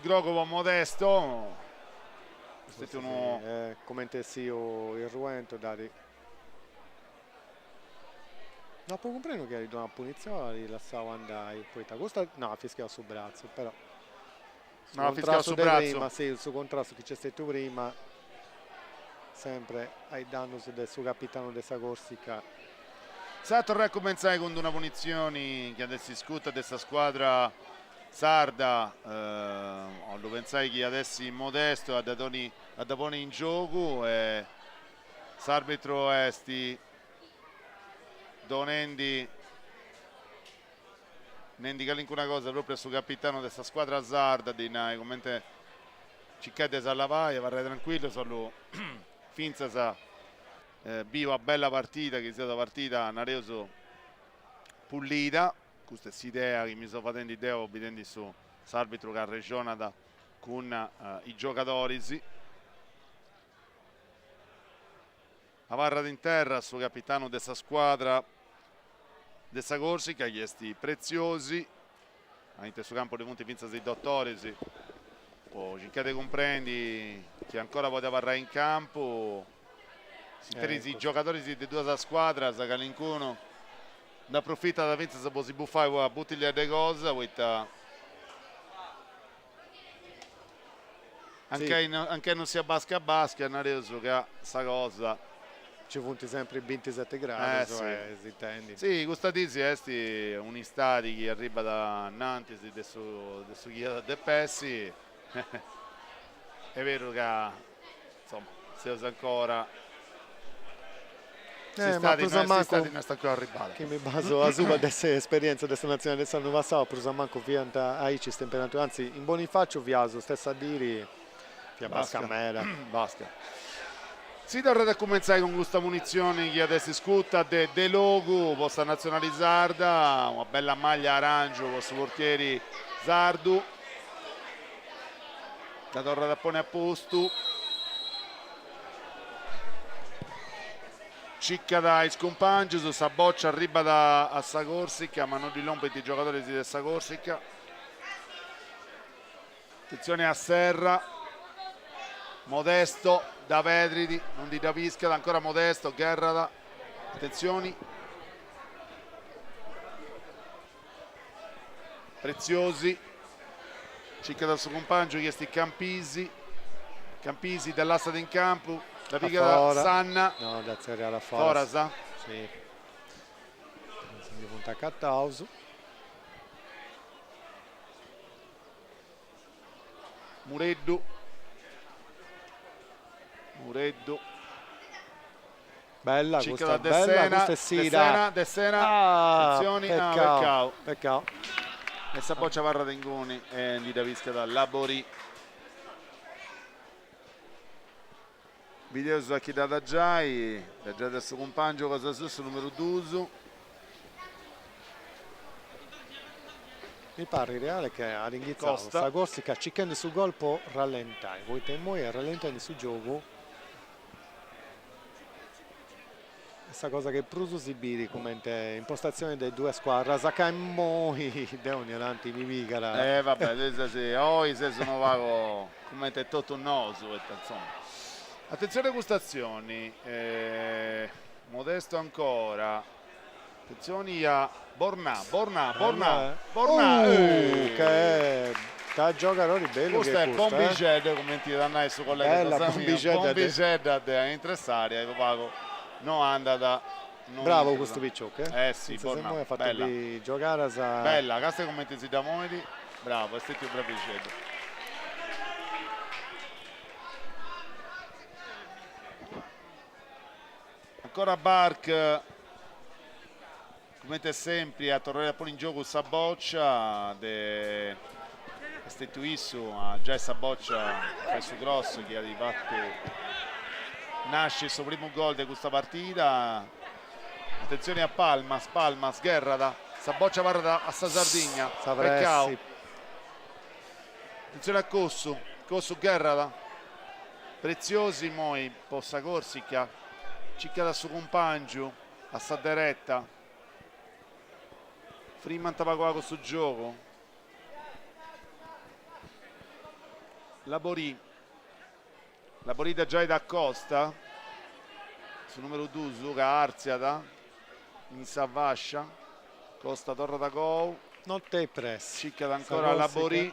Grogovo Modesto. Questo uno come intessi il ruento dare. No, può comprare che do una punizione, lasciavo andare, poi Tagosta no, fischiava sul braccio, però no, fischiava sul braccio. Prima, sì, il suo contrasto che c'è stato prima sempre ai danni del suo capitano della Corsica. Sa tornare a cominciare con una punizione che adesso si scuta questa squadra sarda, lo pensai che adesso Modesto ha dato in gioco e s'arbitro esti Donendi ne indica una cosa proprio sul capitano di questa squadra sarda, di come ciccate a lavaia, varre tranquillo, solo finza sa viva bella partita, che sia stata partita una reso pulita, questa è l'idea che mi sto facendo idea obbedendo su l'arbitro che ha regionata con i giocatori. A varra in terra sul capitano di questa squadra dessa Corsica, gli esti preziosi anche sul campo dei punti vinza dei dottori, cincate comprendi che ancora poteva varrare in campo i giocatori di due squadra sa calincuno ne approfitta da vinza se può si buffare a buttiglia di cosa anche non sia basca a basca non reso che ha sta cosa ci punti sempre 27 gradi, sì. intendi. Sì, questa tisi è un stati che arriva da Nantes adesso Chiesa De Pessi è vero che insomma si usa ancora ma non sta ancora arrivata che mi baso a suba delle esperienze della nazionale dell'anno passato però manco fianta a ci temperatura anzi in Bonifacio viaso stessa a dire che basca mera basca. Si dovrà cominciare con questa munizione che adesso scutta de logo posta nazionalizzarda, una bella maglia arancio con i portieri Sardu. La torre da pone a posto. Cicca da scompangio, sa boccia arriva da Sa Corsica, ma non di lompeti i giocatori di Sa Corsica. Attenzione a Serra. Modesto da Vedridi, non di Davisca, ancora Modesto, Gerrada, attenzioni. Preziosi, cicca dal suo compagno, chiesti Campisi dall'asta in campo, la piga da Sanna. No, da Zerra la Forasa. Sì. Mi punta a Cattauso. Mureddu. Bella Cicca questa, da bella questa De Sena. Attenzioni, peccato. E sa boccia varra Tengoni e di Davisca da Labori. Video su chi da Giai, da già del suo compagno cosa su numero 2. Mi pare reale che a ringhizzato sta Corsica ciccando sul gol può rallentare poi temmo e rallentare sul gioco questa cosa che Pruso Sibiri come impostazione delle due squadre Sakai Moi deoni avanti mi vigara vabbè adesso sì oggi se sono vago come è tutto un noso insomma. Attenzione a gustazioni Modesto ancora attenzioni a Bornà che da giocatori bello questo che è Bombicedda come ti danno su collega Bombicedda in tre aria no andata bravo questo picciocco sì Bornà ha fatto giocare bella casta commenti si da momenti bravo è stato bravicedda ancora Bark come sempre a tornare poi in gioco sa boccia Stetuissu già essa boccia su grosso che ha di fatto nasce il suo primo gol di questa partita attenzione a Palmas Gerrada sa boccia guarda a Sardigna peccato attenzione a Cossu Gerrada Preziosi Moi possa Corsica cicca dal suo compagno a sta diretta Freeman tapagua con sul gioco Labori da Giai da Costa su numero 2 Zuga Arziada in Savascia Costa torna da Gou non te press cicca da ancora Labori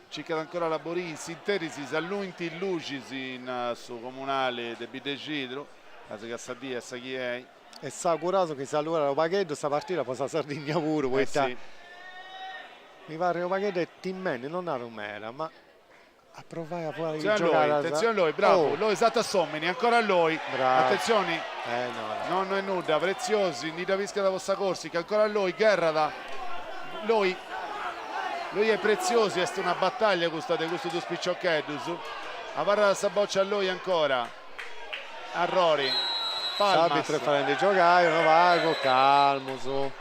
cicca da ancora Labori in sintesi Salluinti Lucis in su comunale de Bidecidro caso che sa dia sa chi è e sa curato che sa allora lo paghetto sta partita poi sa Sardegna pure sì. mi pare lo paghetto è Timmene non a Romera ma a provare a fare Attenzione a lui, giocare. attenzione a lui, bravo, Oh, lui esatta Sommini, ancora a lui, bravo. attenzione, No. non è nulla, Preziosi, Nida Visca da Vossa Corsica, ancora a lui, Guerra lui è Preziosi, è una battaglia questa di questo due spiccioccheddus, a barra da Saboccia a lui ancora, a Rory, Palmas, L'arbitro fa di giocare, uno vago, calmo su.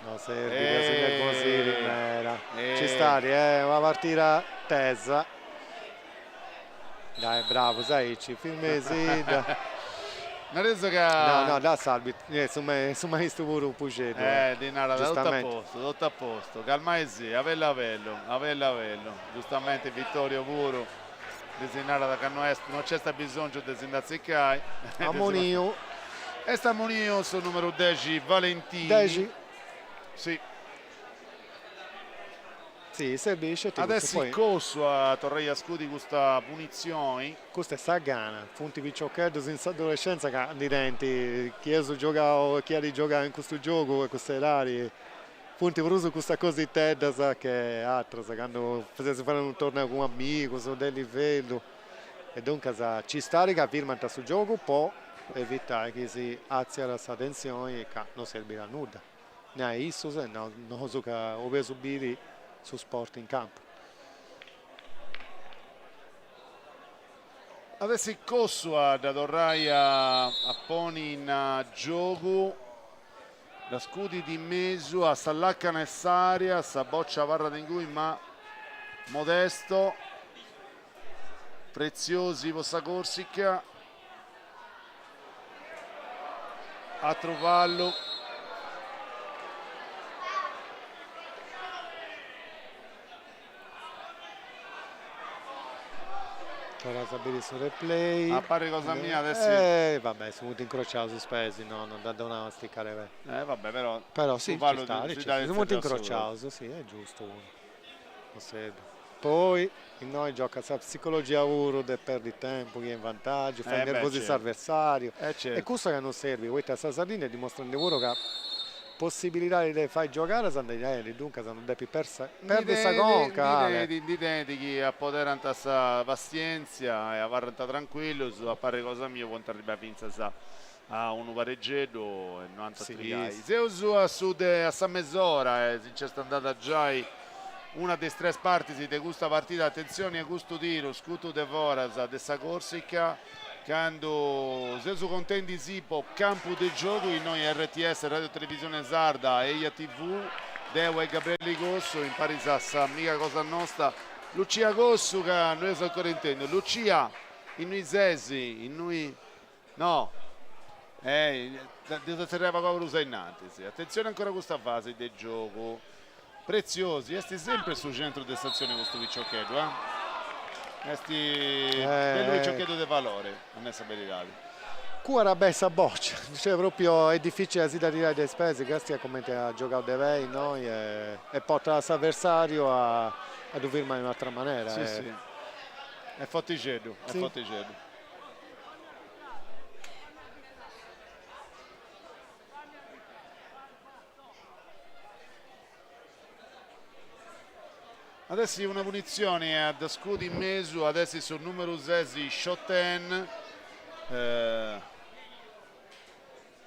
No, Serbi, così nervosi, Rimera. Ci sta, una partita tesa. Dai, bravo, sai, ci filmesi. Narezo che No, da Salvi, insomma, visto pure un pucetto. di nada, tutto a posto, calmaisi, avello, giustamente Vittorio puro, designata da Cannoest, non c'è sta bisogno di Zindazzicai. Ammonio. E sta Ammonio sul numero 10, Valentini. 10. Sì. Sì, servisce. Adesso il corso a Torreia Scudi questa punizione. Questa è Sagana, punti picciocchetti senza adolescenza che direnti chi ha giocato, chi ha di giocare in questo gioco e queste aree. Punti per uso questa cosa di Tedda sa che è altra, sa quando facesse fare un torneo con un amico, sono del livello. E dunque ci sta che firma questo gioco può evitare che si alzi la tensione e che non servirà a nulla. Ne ha isso, se no, non so che deve subire su sport in campo. Adesso il corso da Torraia a Poni in gioco. Da Scudi di Mesu a Sallacca Nessaria, a Saboccia Varra Dengui, ma Modesto, Preziosi Vossa Corsica, a Trovallo. Ora sapere sul replay. A pare cosa mia adesso. Vabbè, sono venuti incrociati sospesi, no, non da una sticcare. Vabbè, però sì, Trovallo ci sta, di sono venuti incrociati, sì, è giusto uno. Poi in noi gioca la psicologia uro e perdi tempo, chi è in vantaggio, fai nervosi l'avversario. Certo. E questo che non serve, questa Sardegna dimostra di lavoro che possibilità di fai giocare sono degli dunque sono depi persa questa conca di chi a poter antassa pazienza e a varanta tranquillo a pare cosa mia quanto arriva a pinza a un pareggetto e 93 sì. Se uso a sud a San Mezz'ora c'è andata già una delle tre parti di questa partita, attenzione a questo tiro scuto de Voras de Sa Corsica quando se contenti Sipo campo del gioco in noi RTS Radio Televisione Sarda e IA TV Dewa e Gabriele Gosso in Parisassa mica cosa nostra Lucia Gosso che noi siamo ancora intendo Lucia in noi Sesi in noi no attenzione ancora a questa fase del gioco Preziosi esti sempre sul centro di stazione questo picciochetto quello che giocato di valore non è sapere qua era bella boccia cioè proprio è difficile da tirare delle spese questi è come ha giocato De Vey noi e porta l'avversario a firmare in un'altra maniera sì. È fotticello Adesso una punizione ad Scudi in Mesu, adesso sul numero 6 Shotten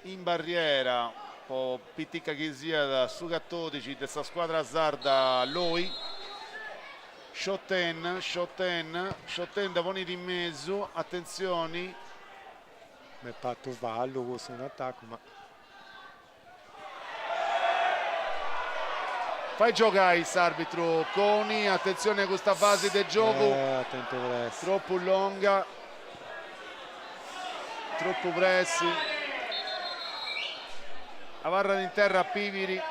in barriera, un po' pittica che sia da Sugattodici di questa squadra Sarda Loi. Shotten da Poni in Mesu, attenzioni. Mi è fatto vallo questo è un attacco ma Fai giocare il arbitro Coni, attenzione a questa fase del gioco, troppo lunga, troppo pressi, la barra in terra a Piviri.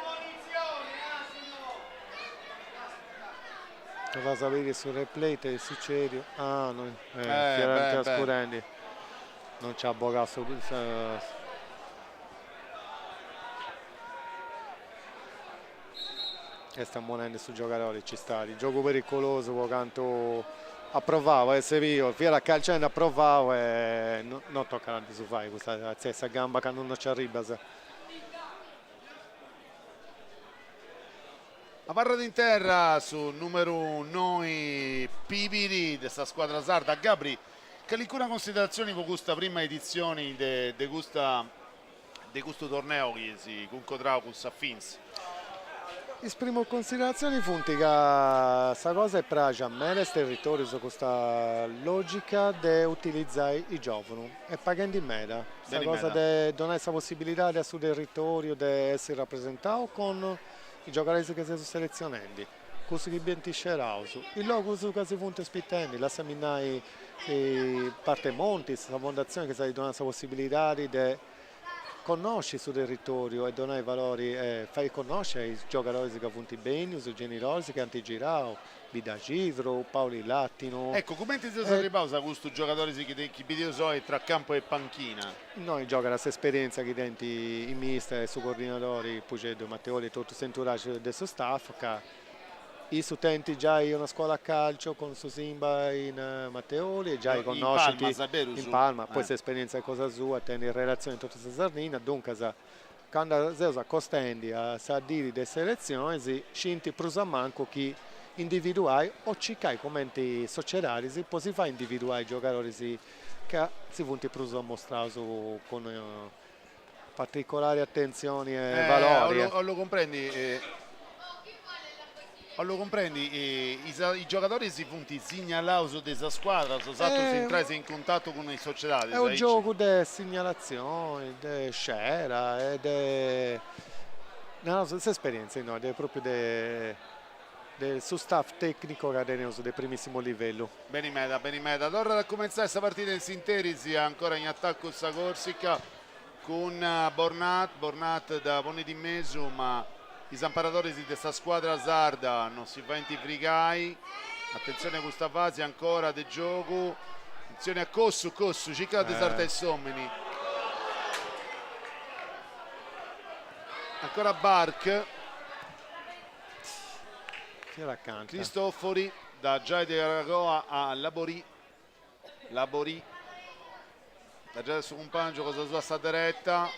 Doveva sapere sul replay del Sicerio, no, chiaramente Scurendi, non c'ha bogato. E sta muovendo su giocatori ci sta il gioco pericoloso quanto approvavo se io fino a calcendo approvavo e non tocca tanto su fare questa stessa gamba che non ci arriva A barra di terra su numero 1 noi Pibiri di questa squadra sarda. Gabri, che alcune considerazioni con questa prima edizione di questo torneo che si concodrava con Saffins? Esprimo considerazioni funti che questa cosa è pragia a me, il territorio su questa logica di utilizzare i giovani e pagando in meda. Questa cosa di donare questa possibilità di sul territorio di essere rappresentato con i giocatori che si selezionando. Questo che ben ti scerauso. Il logo su che si funte spittendi, lascia minare parte monti, questa fondazione che si dona questa possibilità di conosci sul territorio e donare valori e fai conoscere i giocatori che hanno fatto bene, i generosi che hanno girato, Bida Gisro, Paoli Lattino. Ecco, come ti sei ripausa questo giocatore che video so tra campo e panchina? Noi gioca questa esperienza che dentro i mister e i coordinatori, Pugedo, Matteoli e tutto il centuraggio del suo staff, che i studenti già in una scuola a calcio con su Simba in Matteoli e già i conosciti in Palma, poi questa esperienza è cosa sua, tenere relazioni con tutta questa sardina, dunque quando si accostendi a Sardini delle selezioni, si scinti prusa manco chi individuare o ciccai commenti sociali, poi si fa individuare i giocatori che si punti prusa a mostrare con particolari attenzioni e valori. Lo comprendi? Lo comprendi, i giocatori si punti segnalati su questa squadra, si entrano in contatto con i società. È un gioco di segnalazione, di scera, di esperienza, no? Proprio del suo staff tecnico che è del primissimo livello. Bene meta. Allora da cominciare questa partita in sintesi, ancora in attacco sta Corsica con Bornat da Pone di Mesu, ma i zamparatori di questa squadra sarda non si va in fricai. Attenzione a questa fase ancora di gioco, attenzione a Cossu cicca di Sarda e Sommeni, ancora Bark, Cristofori da Giai de Aragoa a Labori da Giai del suo compagno cosa sua sta diretta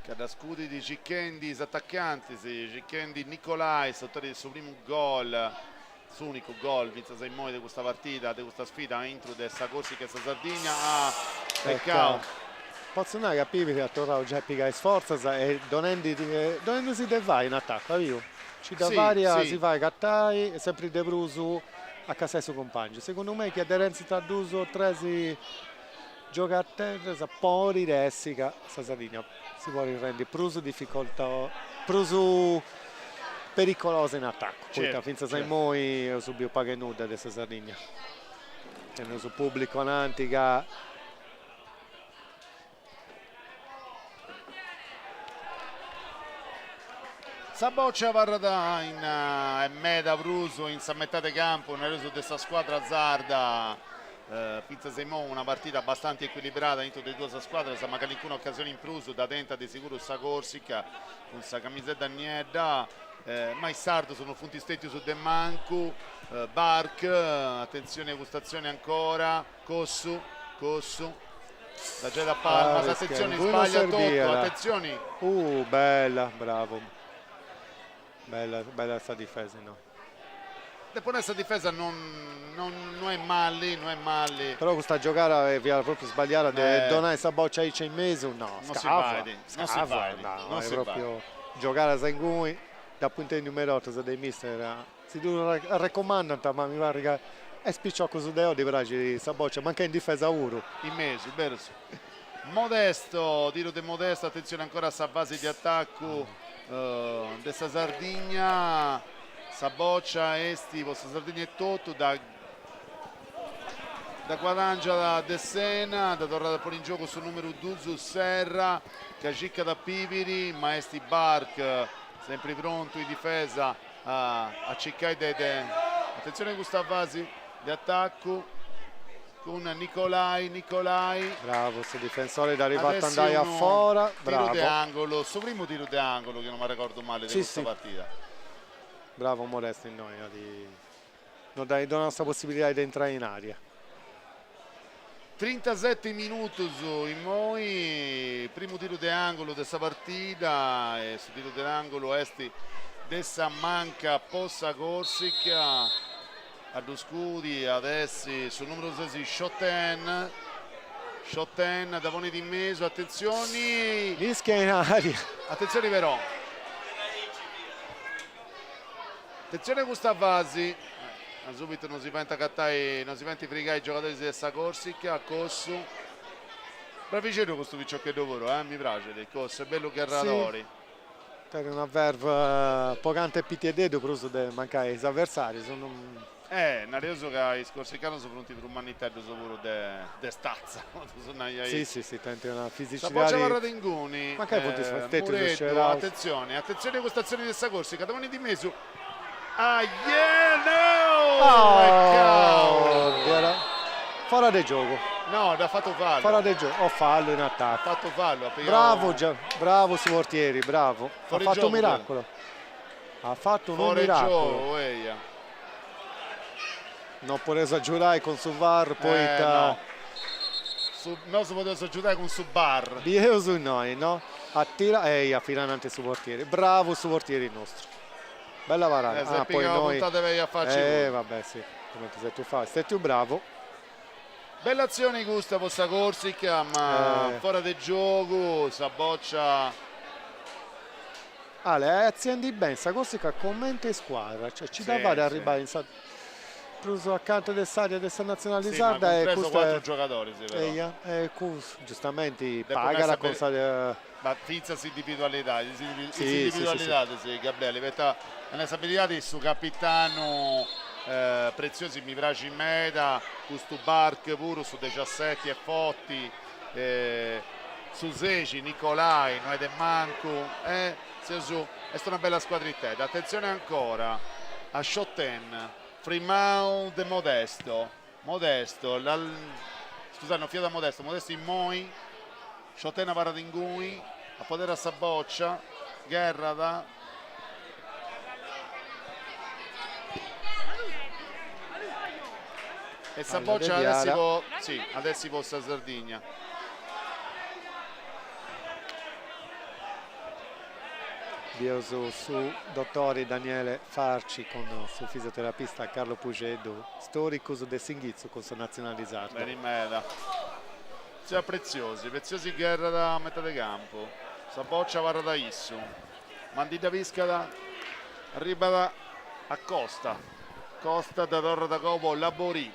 che da scudi di Cicchendi attaccanti, Cicchendi Nicolai autore del suo primo gol, suo unico gol Vinza Saimoi di questa partita, di questa sfida intro dessa Corsica e Sardegna. Peccato. Posso non capire che ha trovato già piccare sforza e dove si deve fare in attacco, io? Ci da varia si va a Gattai e sempre De Brusu a casa del suo compagno. Secondo me che aderenza tra Duso tre si gioca a terra, poi ressica Sardegna si vuole rendere più pericolosa in attacco. Poi finza sai moi subito paga nuda di Sardegna. C'è il suo pubblico antica. Saboccia varrà in meda Bruso in metà di campo nel reso di questa squadra sarda. Pizza Seimon, una partita abbastanza equilibrata dentro le due squadre, sa magari in occasione in pruso da tenta di sicuro sa Corsica con sa camisetta Niedda, ma i sardo sono punti stretti su De Manco, Bark, attenzione gustazione ancora, Cossu da Geda Palma, attenzione sbaglia Tocco, attenzioni. Bella, bravo, bella sta difesa, no? Dopo questa difesa non è male. Però questa giocata è proprio sbagliata, donare questa boccia in mezzo, no, non si va, è proprio giocare a Sangui, dal punto di numero 8 dei mister, si raccomandano, ma mi pare che è spicciocco su Deo di Bragi, questa boccia, manca in difesa uno. In mezzo, verso. Modesto, tiro di Modesto, attenzione ancora a questa fase di attacco dessa Sardegna. Saboccia, Esti, vostra Sardegna e Totto da Guadaggia da Dessena, da tornare poi in gioco sul numero 2 Serra, Cagicca da Piviri, Maesti Bark sempre pronto in difesa a Ciccai attenzione a questa fase di attacco con Nicolai. Bravo, questo difensore da arrivato andare a fora, bravo. Tiro di angolo, suo primo tiro di angolo che non mi ricordo male di questa partita. Bravo Modesto in noi, non dà la nostra possibilità di entrare in aria. 37 minuti in noi, primo tiro di angolo di questa partita e su tiro di angolo Esti Dessa manca Possa Corsica a due scudi adesso sul numero 6 Schotten da Voni di Meso, attenzioni, Mischia in aria. attenzione però, attenzione Gustavasi, subito non si venta cattai, non si venti frigare i giocatori di Dessa Corsica, Cossu, bravicello questo picciocchio lavoro, mi piace il Cossu, è bello Garradori. Per una verve pocante PTD per uso di mancare gli avversari. Sono... Narioso che i scorsicani sono venuti per un manitello solo de stazza. Sì, tenti una fisicità. Sapoccia Varradinguni, Ma che punti sono stetti? Mureddu, attenzione a questa azione di Dessa Corsica, Davoni di Mesu. Era fuori del gioco. No, l'ha fatto fallo. Fuori del gioco. Fallo in attacco. Ha fatto fallo. Bravo su portieri, bravo. Fuori ha fatto gioco, un miracolo. Ha fatto un miracolo. Gioco, non può esagerare con su VAR, poi no. Non si poteva giocare con su bar. Dio su noi, no? Attira e affilano anche su portiere. Bravo su portiere il nostro. Bella varata. Poi noi a farci vabbè, sì. Come ti sei tu fai? Stai più bravo. Bella azione Gusta Possa Corsica, ma fuori del gioco, Saboccia. Le aziende ben, sta Corsica commenta in squadra, cioè ci dava ad arrivare in preso accanto del Sadia della nazionale di Sarda e preso 4 giocatori giustamente paga la cosa ma fizza individualità sì, Gabriele vetta una stabilità di suo capitano preziosi mi piace in meta questo Bark pure su 17 e Fotti su Seci, Nicolai, noi De Manco è una bella squadretta. Attenzione ancora a Schotten, Freemount e Modesto, scusate, non fio da Modesto in Moi, Schotten a Varadingui, a potere a Saboccia, Gerrada, e Saboccia adesso possa a Sardegna. su dottore Daniele Farci con suo fisioterapista Carlo Pugedo, storico del Singhizzo con suo nazionalizzato. Bene in meta. Sia preziosi Guerra da metà del campo. Saboccia varra da Issu. Mandita Viscada arriva a Costa da Torre da Copo, Labori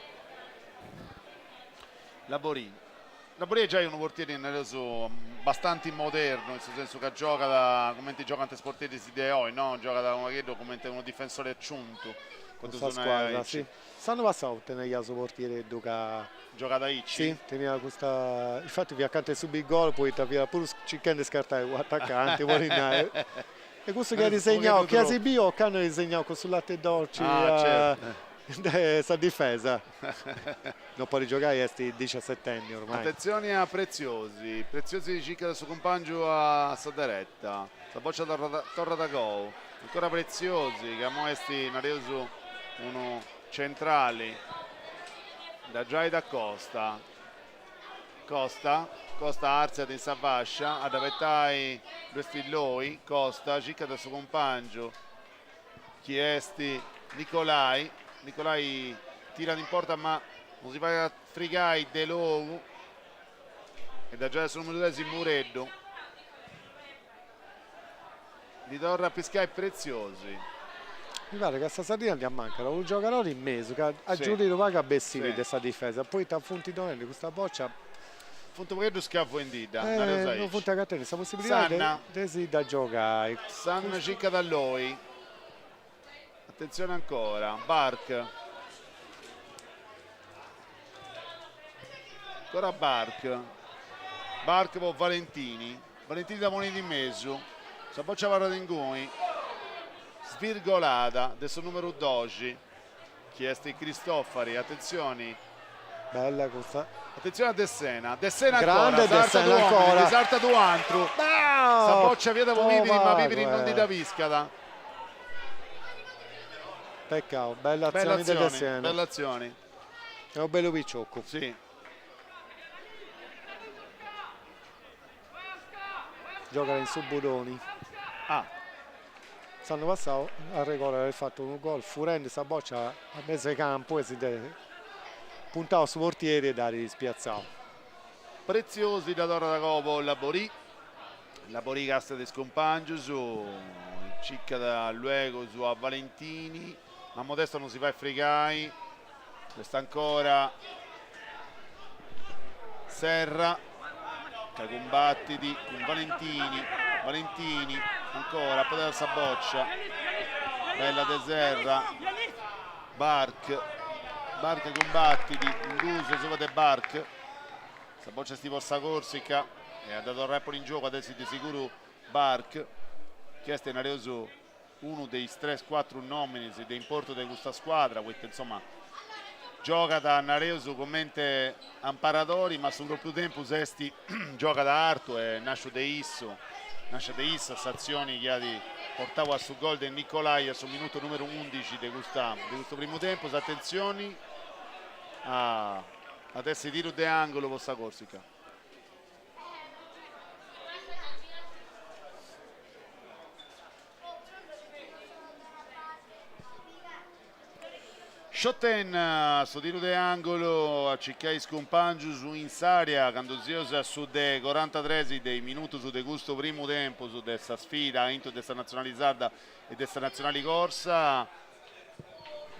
è già un portiere abbastanza moderno, nel senso che gioca come ti gioca ante sportieri di Deoi, no? Gioca da come uno difensore aggiunto. Questa squadra, sì. Sanno passato negli altri portieri gioca da Icci. Sì, teneva questa. Infatti vi accanto subito il gol, poi via pure cercando di scartare l'attaccante, e questo che ha disegnato, che ha esibito, che hanno disegnato con sul latte dolci. Certo. Sa difesa non può rigiocare a questi 17enni ormai. Attenzione a Preziosi di Cicca del suo compagno a Saderetta, Saboccia torna da gol, ancora Preziosi che a Moesti Nareuso uno centrale da Giai da Costa Arzia di Savascia ad Avettai Bestilloi, Costa Cicca del suo compagno Chiesti Nicolai tira in porta ma non si va a frigare De Logu e da già sul numero 10 Mureddu li torna a pescare Preziosi. Mi pare che a Sardegna andiamo a mancare un giocatore in mezzo che ha giurito paga Bessini di questa difesa, poi ti funti donelli questa boccia funto perché scavo in dita non funta a tenere questa possibilità di da giocare. Sanna Cicca da Loi. Attenzione ancora, Bark. Ancora Bark per Valentini da Monini in mezzo. Saboccia Varadingui. Svirgolata, adesso numero 12. Chiesti Cristofari, attenzioni. Bella questa. Attenzione a Dessena grande ancora, Dessena ancora. Esalta Duantru. Saboccia via da Viviri, ma Viviri non di da Viscada. Peccato, bella azione del Dessena. Bella azione. È un bello picciocco. Sì. Gioca in Subudoni. L'anno passato a Regola aveva fatto un gol furente, sta boccia a mezzo campo e si puntava su portieri e Dari spiazzava. Preziosi da Torre da Copo, Labori casta di Scompangio su Cicca da Luego su a Valentini, ma Modesto non si fa fregare. Questa ancora Serra che combattiti con Valentini ancora a poter Saboccia, bella De Serra, Bark combattiti, Induso sopra De Bark, Saboccia sti possa Corsica e ha dato il Repoli in gioco, adesso di sicuro Bark che è stenareoso uno dei 3-4 nominis di importo di questa squadra, questo insomma gioca da Nareuso con mente amparatori, ma sul più tempo Sesti gioca da Arto e nasce De Isso stazioni che ha di portava a su gol del Nicolai sul minuto numero 11 di questo primo tempo. Attenzioni adesso tiro de angolo vostra Corsica. Schotten su tiro de angolo a Ciccai Scompangiu su Insaria Candoziosa su de 43 dei minuti su de gusto primo tempo su questa sfida into questa nazionale sarda e questa nazionale corsa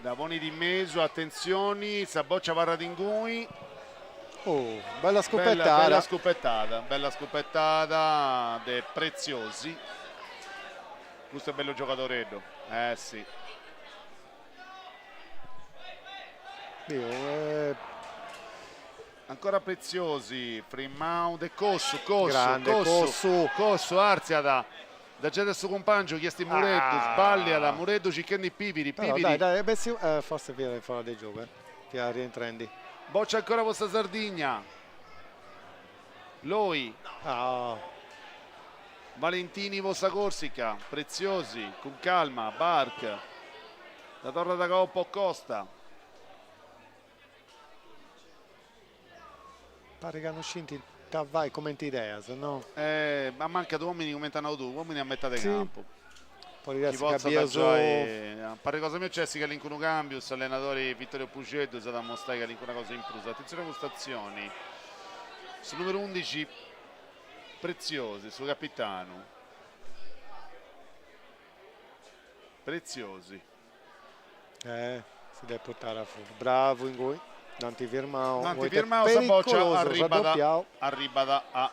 da Boni di Meso. Attenzioni, Saboccia Varradingui, Bella scoppettata, bella scoppettata de Preziosi, questo è bello giocatoreddo, sì. Ancora Preziosi, Frimmau de Cosso, Arziada da Gede su compagno, chiesti Mureddu, sbaglia da Mureddu, Cicchendi Piviri. Dai, forse viene fuori dei giochi, che rientrendi. Boccia ancora vostra Sardigna, Loi, Valentini vostra Corsica, Preziosi, con calma, Bark, da Torre da Coppo Costa. Pare che hanno scinti vai come idea, se no. Ma manca due uomini come t'hanno tu, uomini a metà del campo. Poi ragazzi pare cosa mia c'è che l'incuno Cambius, allenatore Vittorio Pucetto, è stato a mostrare che l'incuna cosa imprusa. Attenzione a queste azioni. Sul numero 11 Preziosi, sul capitano. Preziosi. Si deve portare a fuori. Bravo in voi. Danti Firmao Saboccia arriva a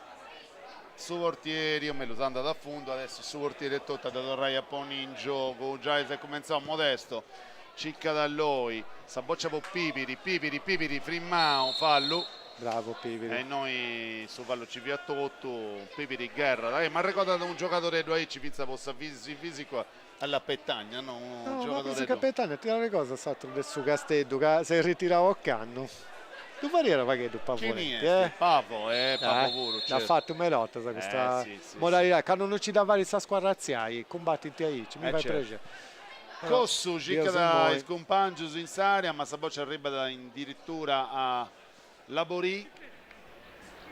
su portieri, o meglio andata a fondo, adesso su portieri è tutta da Torrai a Poni in gioco, già si è cominciato Modesto, Cicca da Loi, Saboccia per Pipiri, Frimmao, fallo. Bravo Pipiri. E noi su fallo ci via tutto, Pipiri guerra, dai, ma ricordato un giocatore due ci pensa possa fisico alla Pettagna, no? Ma questa Pettagna ti le cose stato del suo Castello che si ritirava a canno. Tu variera che tu Pavoletti, Pavo puro. L'ha fatto Melotta questa modalità, che non ci dà vari sta squarrazziai, combattiti ahí, ci mi fai piacere. Cossu, Cicca da Scompangio su Insaria, ma Saboccia arriva addirittura a Labori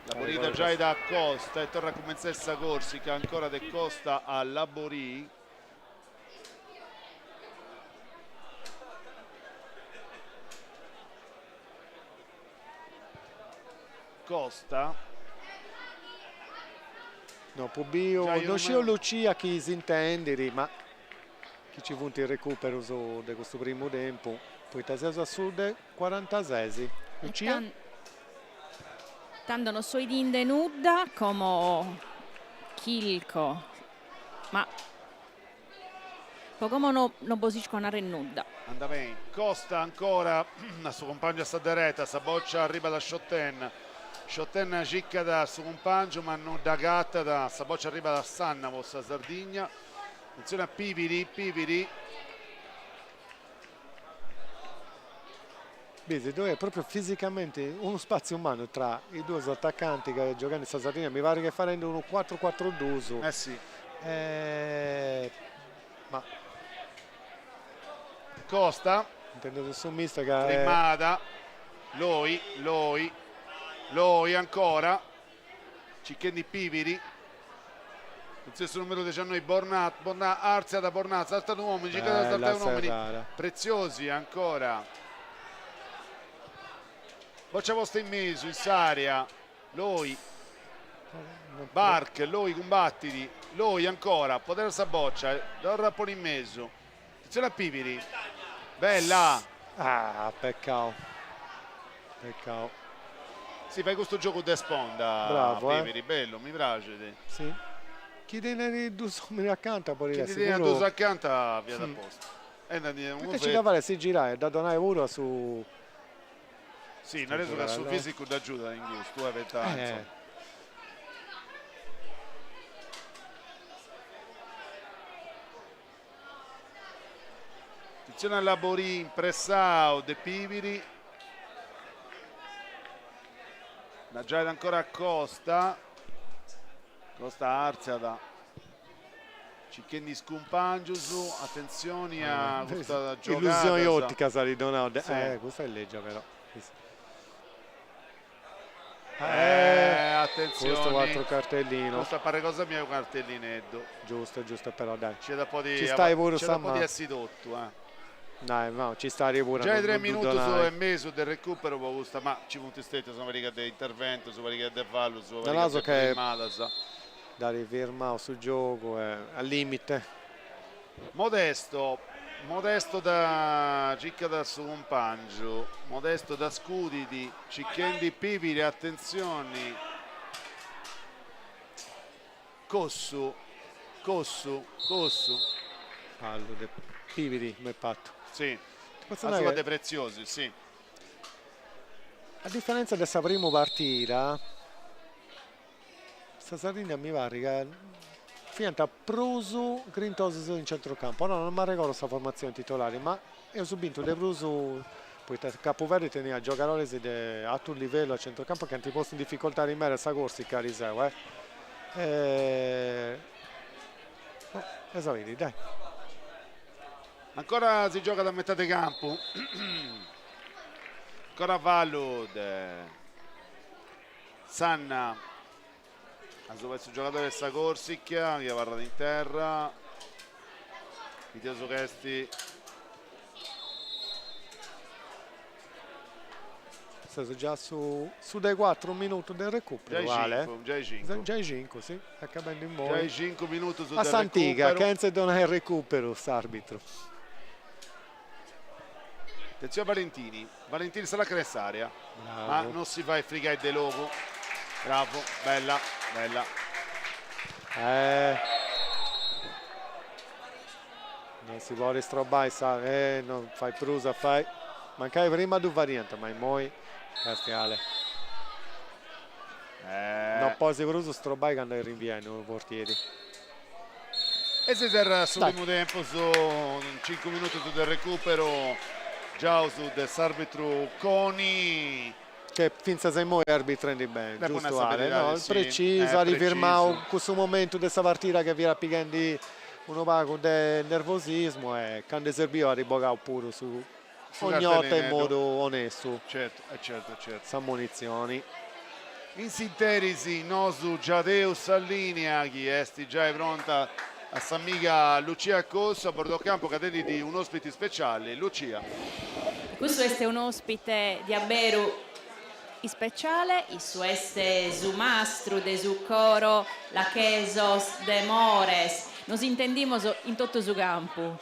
da Giaida Costa e torna a Comenzessa Corsica, ancora De Costa a Labori. Costa no Pubio non c'è Lucia chi si intende ma chi ci punti il recupero di questo primo tempo poi Taseso a sud 46 Lucia tanto non so in denudda come Kilko ma come non posisco a renudda. Anda bene, Costa ancora la sua compagna sta diretta, Saboccia arriva da Schotten Cicca da suo compagno ma non da Gatta, da Saboccia arriva da Sanna vostra Sardigna. Attenzione a Piviri. Bisi, dove è proprio fisicamente uno spazio umano tra i due attaccanti che giocano in Sardigna, mi pare che farendo uno 4-4-2. Sì. Ma Costa intendo del sommista che Rimada Loi ancora Cicchendi Piviri il stesso numero 19 Bornat, Arzia da Bornat, saltano uomini, saltano uomini preziosi ancora. Boccia posta in mezzo, in Saria, Loi, Bark, Loi combattiti, Loi ancora, poderosa boccia, da un rappone in mezzo. Attenzione a Pipiri, bella. Ah, peccato. Peccato. Sì, fai questo gioco di sponda, bravo, Pipiri, bello, mi piace. Te. Sì. Chi tiene due sommi accanto poi chi tiene due accanto via da posto. Perché ci da fare si girare da donare uno su. Sì, non reso che sul fisico da giù in gusto, tu hai attenzione alla Borin, pressao De Piviri. La Giada ancora a Costa Arzia da Cicchendi Scumpangiusu, attenzioni a questa giocata. Illusione ottica sali Donald. Sì. Questa è legge però. Attenzione. Questo 4 cartellino. Questa pare cosa mia è un cartellinetto. Giusto però dai. C'è da po' di ci stai pure c'è da po' di assidotto, Dai, no, ci sta pure. Già i 3 minuti e mezzo del recupero gusta, ma ci punti stretti sono variegati di intervento, sono variegati di fallo, sono variegati di filmata. Dare fermato sul gioco al limite. Modesto da Cicca da suo compagno, Modesto da Scudi di Cicchendi Pipiri, attenzioni. Cossu. Fallo de Pipiri, come fatto. Sì, assolutamente che... preziosi, sì. A differenza della prima partita, questa Sardegna mi pare che fianta Prusu, Grintoso in centrocampo. No, non mi ricordo questa formazione titolare, ma io ho subito De Prusu, poi Capoverde teneva giocatori di alto livello a centrocampo che hanno posto in difficoltà in merito a corsi Cariseo. Esauriti, dai. Ancora si gioca da metà di campo. Ancora Valud. Sanna. Verso il giocatore del Sagorsicchia che va in terra. Vittorio Chesti. Siamo già su dai 4 minuti del recupero. Già i 5, sì. Acabando in già i 5 minuti su a Santiga, Kenze dona il recupero, s'arbitro. Attenzione a Valentini sarà Cressaria, ma non si fa il frigare de logo. Bravo, bella. Non si può ristrobare, non fai prusa, fai. Mancai prima due varianti, ma poi Castiale. Non poi si prusa strobai quando rinviano i portieri. E si sarà sull'ultimo tempo su 5 minuti del recupero. Già su dell'arbitro Coni. Che finza sei moi arbitrando bene, giusto Ale? No, sì, preciso, ha rifirmato questo momento di questa partita che vi era piccando uno pago del nervosismo e quando serviva a ribogare pure su ogni volta in modo onesto. Certo. Sa munizioni. In sintesi, Nosu Giadeus Allinea, chi è già pronta a Sammiga Lucia Cosso a bordo campo cadenti di un ospite speciale. Lucia. Questo è un ospite di Aberu speciale, isso este su mastro de su coro la quesos de mores. Nos intendimos in tutto su campo,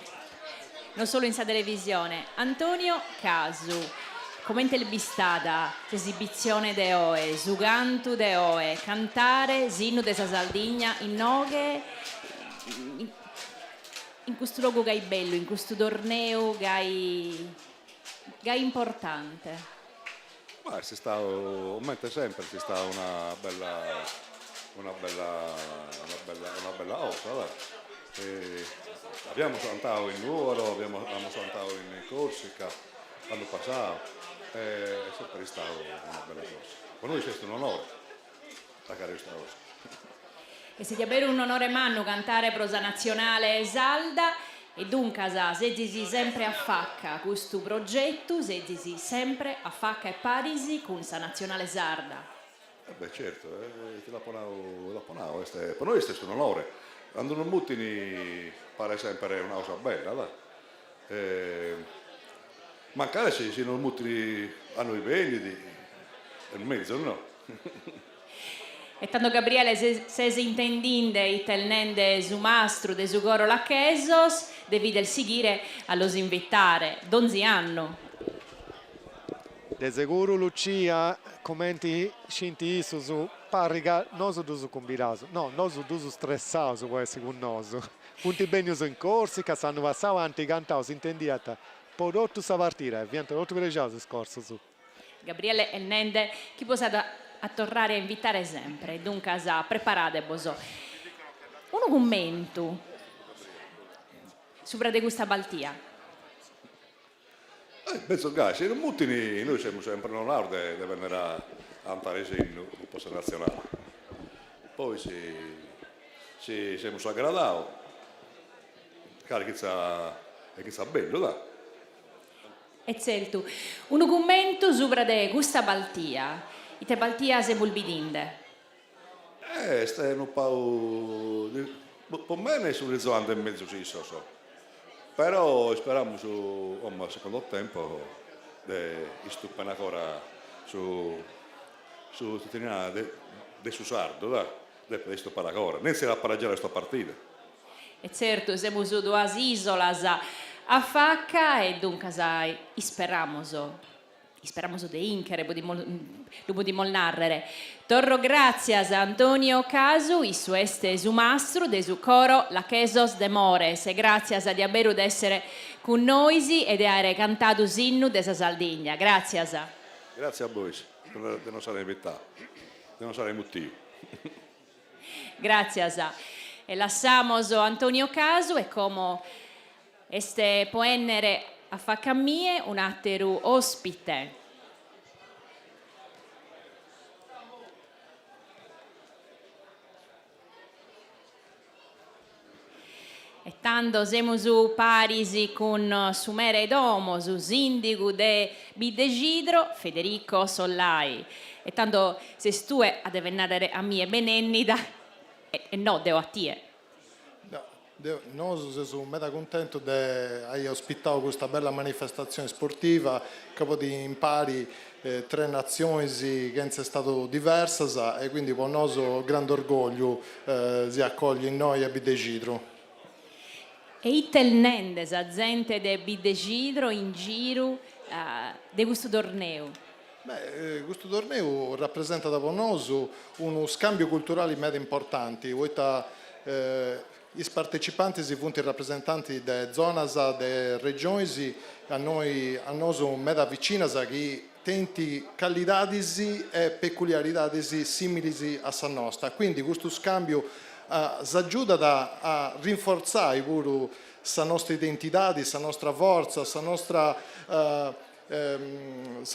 non solo in sa televisione. Antonio Casu, come intervistata, esibizione de oe, su canto de oe, cantare, sino de sa Sardegna, in noghe, in questo luogo che è bello, in questo torneo che è importante. Ma c'è stato, mentre sempre c'è stata una bella cosa. Abbiamo cantato in Nuoro, abbiamo cantato in Corsica l'anno passato, è sempre stato una bella cosa. Per noi è un onore giocare questa cosa. E se ti avere un onore manno cantare prosa nazionale Salda e dunque se sempre a facca questo progetto, se sempre a facca e parisi con sa nazionale sarda. Beh certo, ti l'apponavo, per noi è un onore. Quando non muttini pare sempre una cosa bella, va. Mancare se non muttini a noi venditi, in mezzo, no? E tanto Gabriele se si intendinde itelnende su mastro de su coro la chesos, devi del seguire allos invitare, donzi anno. De sicuro Lucia commenti scinti su pariga noso dusu combinato. No, noso dusu stressato può essere con noso. Punti benius in Corsica, sanno passato avanti cantao, si intendiata. Poi tutto sa partire, viento tutto pregiato scorso su. Gabriele e Nende, chi può a tornare a invitare sempre, dunque sa preparate boso. Un commento sopra di questa Baltia. Penso che se non muttini, noi siamo sempre onorati di venire a cantare in posto nazionale. Poi se siamo aggradati, che sia bello, dai. E certo, un commento sopra di questa Baltia. Ite Baltia se bulbidinde. Stai un po' meno sulle zone in mezzo ci so. Però speriamo secondo tempo di stupire ancora su de su sardo, da di stupire ancora. Non si va a pareggiare questa partita. E certo, siamo su due isolas a facca e dunque speriamo de inchere, lo podimo narrare. Torro gracias a Antonio Casu y su su mastro de su coro La Chesos de Mores e gracias a Diaberu di essere con noi e di aver cantato l'inno de sa Sardegna. Gracias. Grazie a voi, di non sarei invitato, di non sarei motivo. Gracias. E lasciamos a Antonio Casu e come può essere a facca mie un altro ospite. E tanto siamo su Parisi con Sumere Domo, su sindico de Bidegidro, Federico Sollai. E tanto se stue a venire a mie benennida e no, devo a tie. Noi siamo molto contenti di aver ospitato questa bella manifestazione sportiva che di impari tre nazioni che sono state diverse e quindi per noi è grande orgoglio si accoglie in noi a Bidegidro. E itelnende sa gente de Bidegidro in giro di questo torneo? Questo torneo rappresenta per noi uno scambio culturale molto importante. I partecipanti si sono rappresentanti delle zone, delle regioni, a noi sono molto vicine che tenti qualità e peculiarità simili a sa nostra. Quindi questo scambio ci aiuta a rinforzare pure la nostra identità, la nostra forza, la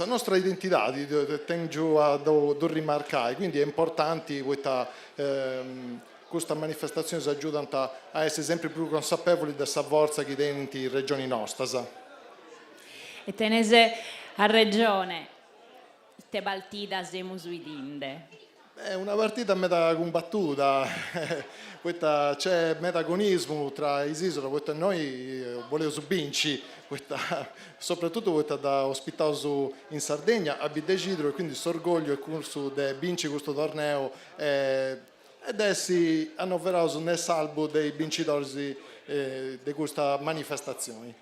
nostra identità, tengo a rimarcare. Quindi è importante questa manifestazione ci aiuta a essere sempre più consapevoli della forza che dentro le regioni nostre. E tenese a regione, te baltida siamo sui dinde. È una partita a metà combattuta, c'è metagonismo tra i isole, noi volevo vincere, soprattutto da ospitato in Sardegna a Bidegidro e quindi s'orgoglio e corso di vincere questo torneo ed essi hanno verato nel salvo dei vincitori di questa manifestazione.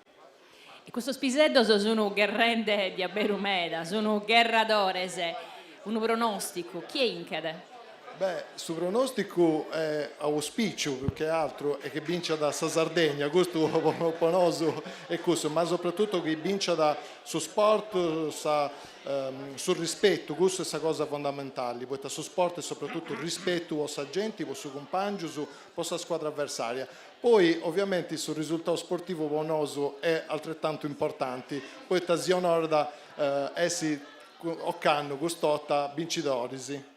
E questo spiseddo sono guerrende di Aberumeda, sono guerradores, un pronostico, chi è incade? Su pronostico è auspicio più che altro è che vince da Sardegna, questo panoso è questo, ma soprattutto che vince da su sport, sul rispetto, questo è la cosa fondamentale, perché su sport è soprattutto il rispetto ai agenti, su compagni, su la squadra avversaria. Poi ovviamente sul risultato sportivo panoso è altrettanto importante, poi si onora da essi occanno, gustotta, vincitori.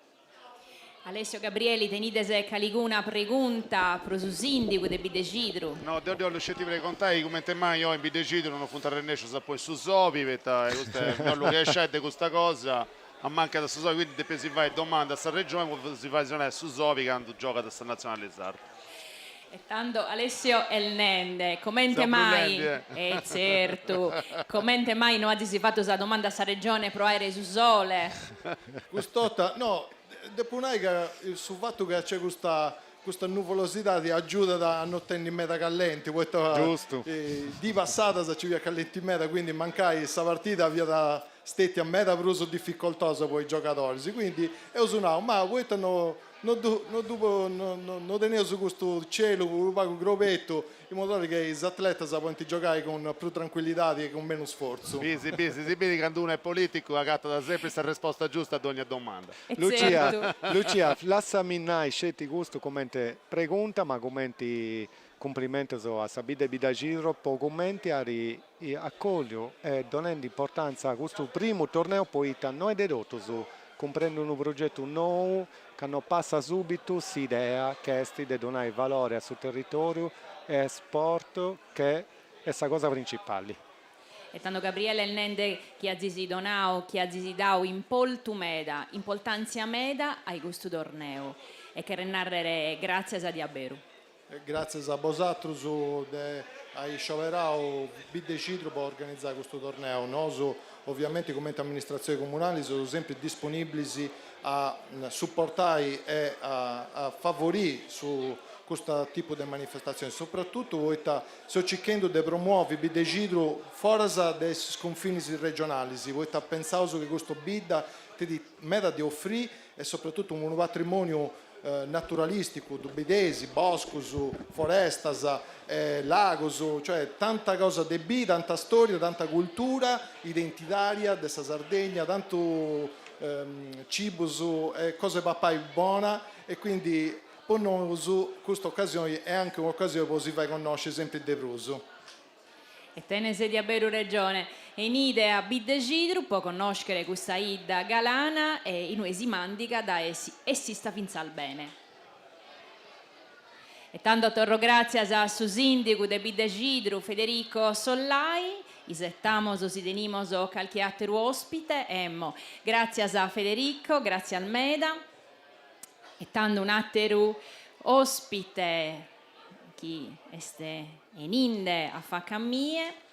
Alessio Gabrieli, tenidese Caliguna pregunta pro su sindico de Bidegidro. No, devo lasciare di contare come te mai io in Bidegidro non ho fatto rennescio poi su Zopi, questo è quello che scende questa cosa, a manca da Susovi, quindi dopo si va domanda a sta regione, poi si fa a Susovi quando gioca da sta nazionale sarda. E tanto Alessio Elnende, commente Siamo mai, Brunendi, certo, commente mai non ha si fatto questa domanda a sta regione pro aerei su sole? Quest'otta, no, dopo sul fatto che c'è questa nuvolosità ti aiuta a non tenere in meta callenti. Giusto. Di passata se ci via callenti in meta, quindi mancai questa partita via da stetti a meta per uso difficoltoso per i giocatori. Quindi è usunato, ma voi non tenere su questo cielo, un gruppetto, in modo tale che gli atleti possono giocare con più tranquillità e con meno sforzo. Si vede quando uno è politico, agatta da sempre questa risposta giusta ad ogni domanda. Lucia, lasciami nai scetti gusto commenti pregunta, ma commenti complimenti a Sabide Bidagiro, po commenti a accoglio e donando importanza a questo primo torneo poi noi dedotto su comprendo un progetto nuovo che non passa subito si idea che è di donare valore al suo territorio e sport che è questa cosa principale. E tanto Gabriele Elnende che ha donau, che ha dau in poltu meda, importanza meda ai questo torneo e che renarrere grazie a Diaberu. Grazie a Bosatru ai Scioverao Biddecidro per organizzare questo torneo. Noi ovviamente come amministrazione comunale siamo sempre disponibili a supportare e a favorire su questo tipo di manifestazioni. Soprattutto voi stiamo cercando di promuovere Biddecidro fuori dai confini regionali. Voi state pensando che questo bidda ti meta di offrire e soprattutto un patrimonio naturalistico, bidesi, boscos, forestas, lagos, cioè tanta cosa de B, tanta storia, tanta cultura identitaria della Sardegna, tanto cibo e cose papai buona e quindi per noi questa occasione è anche un'occasione per si fare conoscere sempre De Bruso. E tenese di Aberu Regione e in idea Biddecidru può conoscere questa Ida Galana e in uesi mandica da essi sta finzal bene. E tanto torro grazie a su sindico de Biddecidru Federico Sollai, isettamos si tenimos qualche altro ospite, emmo grazie a Federico, grazie al Meda e tanto un altro ospite chi este eninde a fa cammie.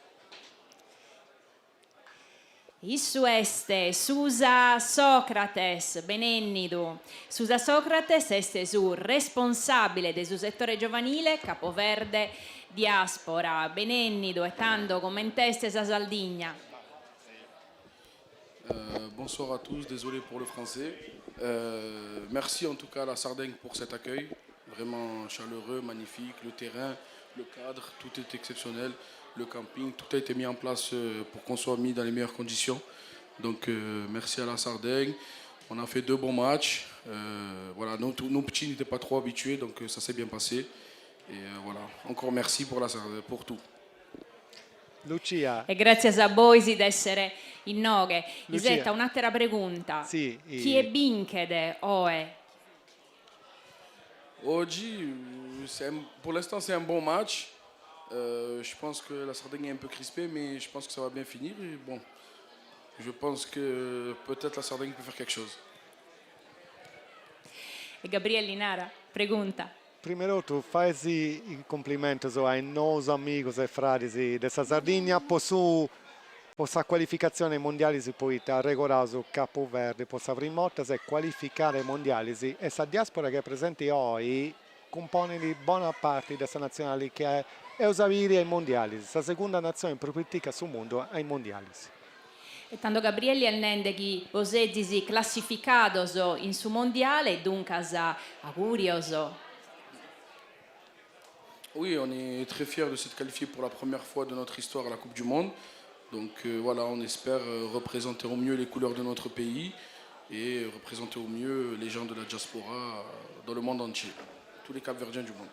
Issu este Susa Socrates, benennidu. Susa Socrates este su responsabile del suo settore giovanile Capoverde Diaspora. Benennidu e tanto commenteste sa Saldigna. Bonsoir à tous, désolé pour le français. Merci en tout cas à la Sardaigne pour cet accueil, vraiment chaleureux, magnifique, le terrain, le cadre, tout est exceptionnel, le camping, tout a été mis en place pour qu'on soit mis dans les meilleures conditions. Donc merci à la Sardaigne, on a fait 2 bons matchs, voilà, nos petits n'étaient pas trop habitués, donc ça s'est bien passé. Et voilà, encore merci pour tout. Lucia. E grazie a voi di essere in noghe. Lucia. Isetta, un'altra pregunta. Sì, Chi è binkede oe? Oggi, pour l'instant, c'est un bon match. Je pense que la Sardaigne est un peu crispée, mais je pense que ça va bien finir. Et bon, je pense que peut-être la Sardaigne peut faire quelque chose. E Gabriele Linara, pregunta. Primero tu fai il complimento ai nostri amici e frati della Sardegna per la qualificazione mondiale si può regolare su Capoverde, per la prima volta si qualificare mondiali e la diaspora che è presente oggi compone di buona parte della nazionale che è usavire ai mondiali, la seconda nazione più politica sul mondo ai mondiali. E tanto Gabriele Elnende che posedisi classificados in su mondiale, dunque augurioso. Oui, on est très fiers de s'être qualifiés pour la première fois de notre histoire à la Coupe du Monde. Donc voilà, on espère représenter au mieux les couleurs de notre pays et représenter au mieux les gens de la diaspora dans le monde entier, tous les Capverdiens du monde.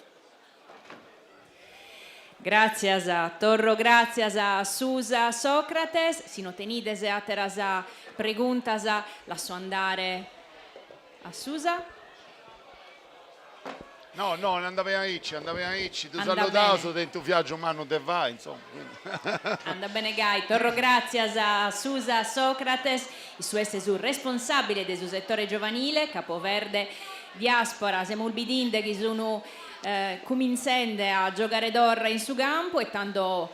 Grazie a Torro, grazie a Susa Socrates. Si no tenides ateras preguntas, lascio andare a Susa. No, andava a Icci, tu Anda salutato bene. dentro viaggio mano te vai, insomma. Anda bene Gai, torro gracias a Susa Socrates, il suo essere responsabile del suo settore giovanile, Capoverde Diaspora, siamo ulbidinde che sono cominciando a giocare d'orra in su campo e tanto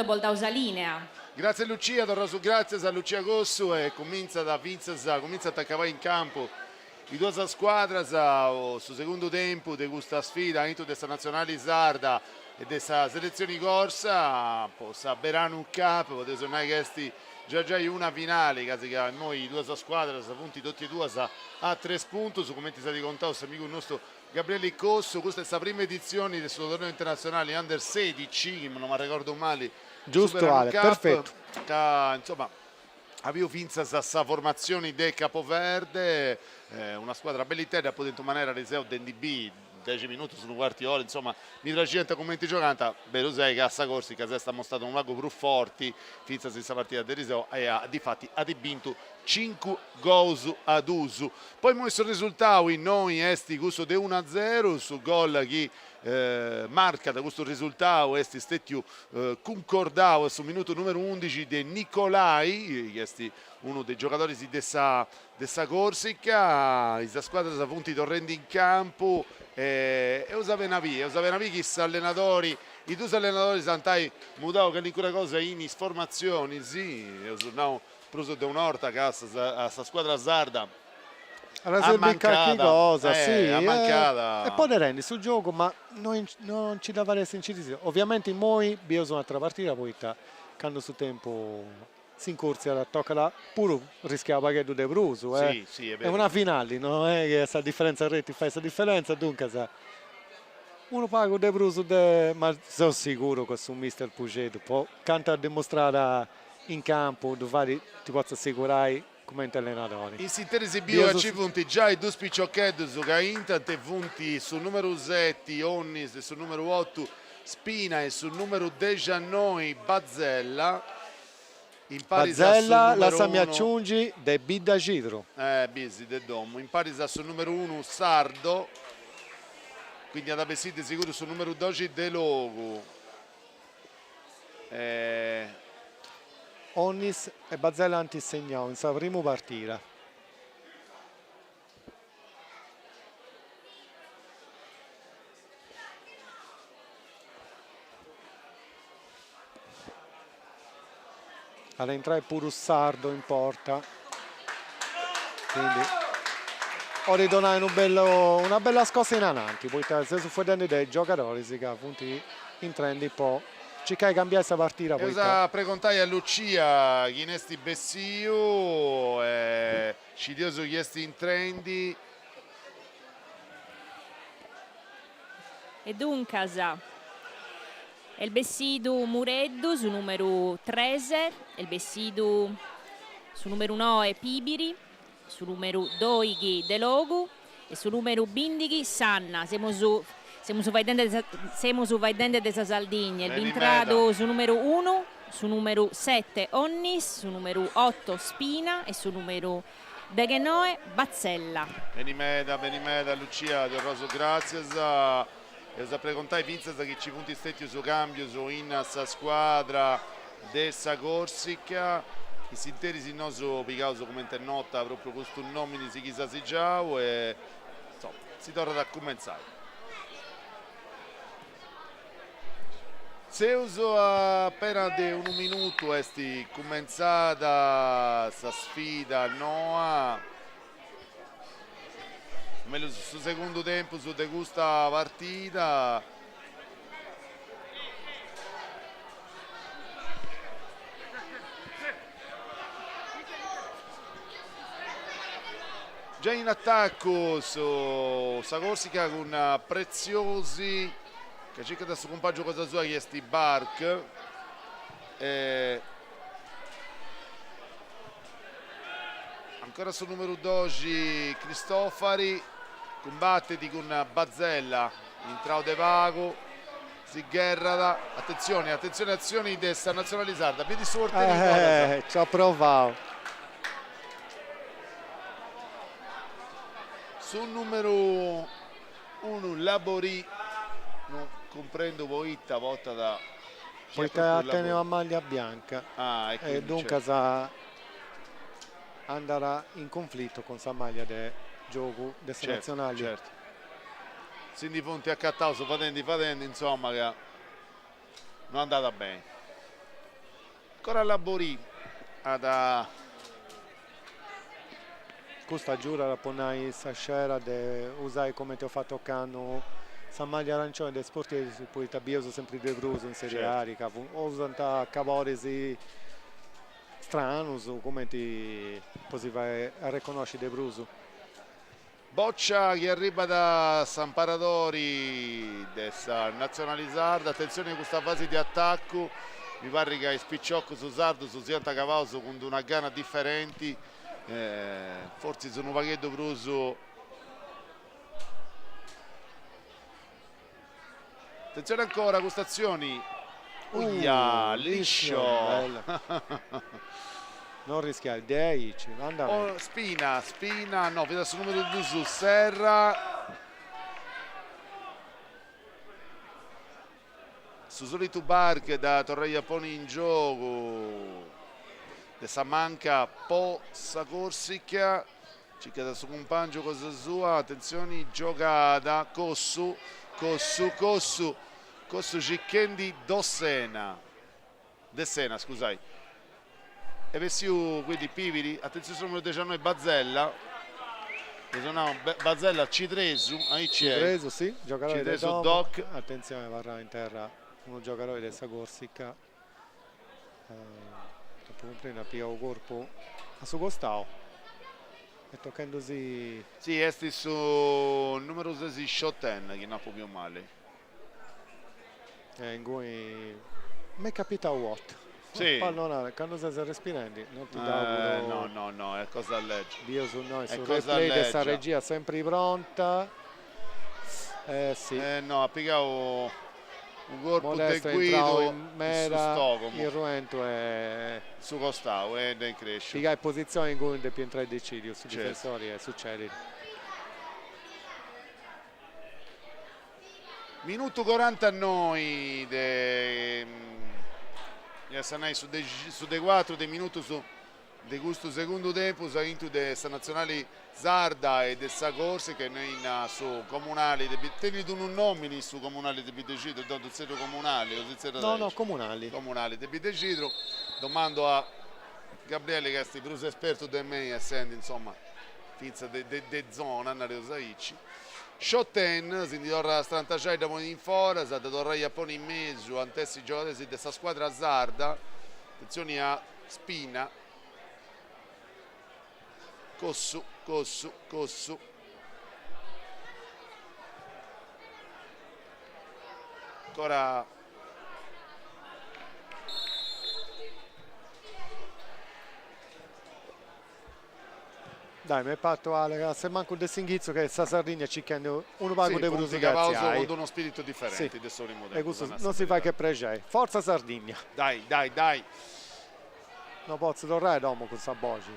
boldausa linea. Grazie Lucia, torno su grazie a Lucia Gossu e comincia a attaccare in campo i due squadre sul secondo tempo di questa sfida in questa nazionale sarda e questa selezione corsa possa berano un capo, potete sono questi già una finale, che noi i due squadre sono punti tutti e due a 3 punti, su come ti sei contato amico nostro Gabriele Cosso. Questa è la prima edizione del suo torneo internazionale Under 16, non mi ricordo male, Giusto Super Ale, Cup, perfetto. che, insomma, avevo finza questa formazione del Capoverde, una squadra bell'intera, poi in maniera riseo d'NDB 10 minuti sono quarti ore, insomma mi piace come ti giocata, bello sai che a Corsica si sta mostrato un lago più forti, finza questa partita del Riseo e di fatti ha vinto 5 goals ad uso. Poi il risultato in noi esti questo di 1-0 su gol che marca da questo risultato esti stetti concordato sul minuto numero 11 di Nicolai, che uno dei giocatori di questa Corsica, la squadra si punti torrendo in campo e usavano via che allenatori, i due allenatori santai mutato che l'alcuna cosa in formazioni, sì, sono preso da un'orta che a sta squadra sarda Allora, qualche cosa, sì, mancata. E poi ne rendi sul gioco, ma non ci dava essere sincerità. Ovviamente noi abbiamo un'altra partita, poi quando su tempo si incorsi alla tocca pure rischiava che tu de Bruso, Sì, è vero. È una finale, non è che questa differenza reti fa questa differenza, dunque uno paga de Bruso, ma sono sicuro che su Mister Pugeto poi canta a dimostrare in campo, dove ti posso assicurare come allenatore. In sintesi bio a punti già i due spicciochetti su Gaintant e punti sul numero 7 Onnis e sul numero 8 Spina e sul numero 19 Bazzella. In Bazzella la sa mi aggiungi de Bidda Cidro. Bisi de Domo. In pari sul numero 1 Sardo. Quindi ad Abesside sicuro sul numero 12 De Logo. Onnis e Bazzella antisegnò in sua prima partita. All'entrare pure Sardo in porta. Quindi ho ridonato una bella scossa in avanti, poi se su fuori dei giocatori si che appunto in trend poi ci cambiare questa partita. E usa precontai a Lucia Chinesti Bessio, Cidioso chiesti in trendi. E dunque il Bessidu Mureddu su numero 13, il Bessidu su numero 9 Pibiri, su numero 12 Delogu e su numero 15 Sanna. Siamo su Vaidende della Sardegna, il Vintrado su numero 1, su numero 7 Onnis, su numero 8 Spina e su numero Deghenoe Bazzella. Benimeda Lucia del Rosso, grazie. E sa precontai Vinzas che ci punti stetti su cambio su Innas squadra dessa Corsica. I sinteri si noso picauso come nota proprio questo nomini si chissà si già e insomma si torna da cominciare. Se uso appena di un minuto esti cominciata sta sfida Noa sul secondo tempo su de questa partita già in attacco su Corsica con Preziosi che cerca da suo compagno cosa sua che è sti Bark ancora sul numero 12 Cristofari combatte con Bazzella in Traude Vago Zigherrada, attenzione azioni di sta nazionale sarda, vedi su Orteri ci ho provato sul numero 1 Labori, non comprendo Voitta, volta da Poi teneva maglia bianca e e dunque andrà in conflitto con sa maglia del gioco delle nazionali. Certo. Sindi Fonti a Cattauso, fatendo, insomma, che non è andata bene. Ancora Labori ad Questa giura la ponai stasera de usai come ti ho fatto cano sa maglia arancione dei sportivi poi tabbioso sempre due brusi in serie A, o usano cavoresi stranus come ti così vai a riconoscere dei brusi. Boccia che arriva da San Paradori dessa nazionalizzarda, attenzione a questa fase di attacco, mi pare che spicciocco su Sardo, su Sianta Cavauso con una gana differenti, forse sono un vaghetto bruso. Attenzione ancora a queste azioni, liscio. Non rischiare, Deic, Spina, no, vede sul numero 2 su Serra. Su solito Barche da Torreia Poni in gioco. De Samanca Possa Corsica. Cicca da suo compagno cosa sua. Attenzione, giocata Cossu Cicchendi De Sena, scusai. E Vessiu quindi Pivili, attenzione sul numero 19 Bazzella. Bazzella Cidresu, Cidresu sì, giocatore del Doc. Attenzione, varrà in terra uno giocatore del Corsica. Prima pia il corpo a suo costato e toccandosi. Sì, esti su numero 6 Shotten che non può più male. In cui mi è capitato what? Sì. Pallonare, quando sei respirando non ti dà no, è cosa a leggere. Dio su noi, sul replay di questa regia sempre pronta. Sì. No, ha piegato un corpo Modesto del Guido in mera, su il Ruento è su Costao e in cresce. Piega in posizione in cui più entrare decidio sui difensori e succede. Minuto 40 a noi Sanai su dei 4 dei minuti su de gusto secondo tempo sa vinto de sta nazionale Sarda e de sa corse che noi su comunali tenete un nomini su comunali di Bidecidro do zero comunali no comunali di Bidecidro. Domando a Gabriele che è più esperto di me essendo insomma finza de zona andare usaici. Shotten, si torna a Strantacai da in fora, sa da Torreia Poni in mezzo, antessi giocatori di questa squadra Sarda. Attenzione a Spina. Cossu. Ancora dai, mi è fatto Ale, se manco del Singhizzo che sta Sardegna ci chiede uno pago dei brusi con uno spirito differente sì. E questo non si fa che pregare. Forza Sardegna. Dai. Non posso tornare dopo con sta voce.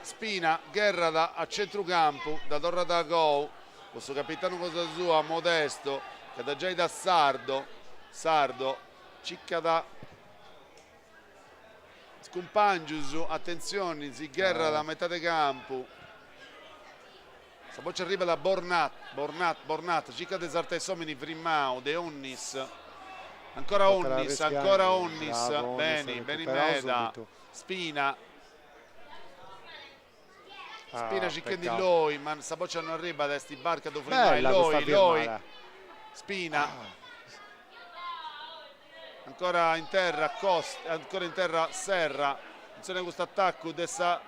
Spina, Guerra a centrocampo, da Torre da Go, questo capitano cosa sua, Modesto, che da già da Sardo, cicca da Scumpangius, attenzione, Guerra da metà di campo. Poi ci arriva da Bornat, cicca de Sartesomini, Frimmao, De Onnis, ancora Onnis, bene in meta, Spina cicca di Loi, ma poi ci arriva da sti barca do Frimmao, Loi, Spina. Ancora in terra Serra, attenzione a questo attacco dessa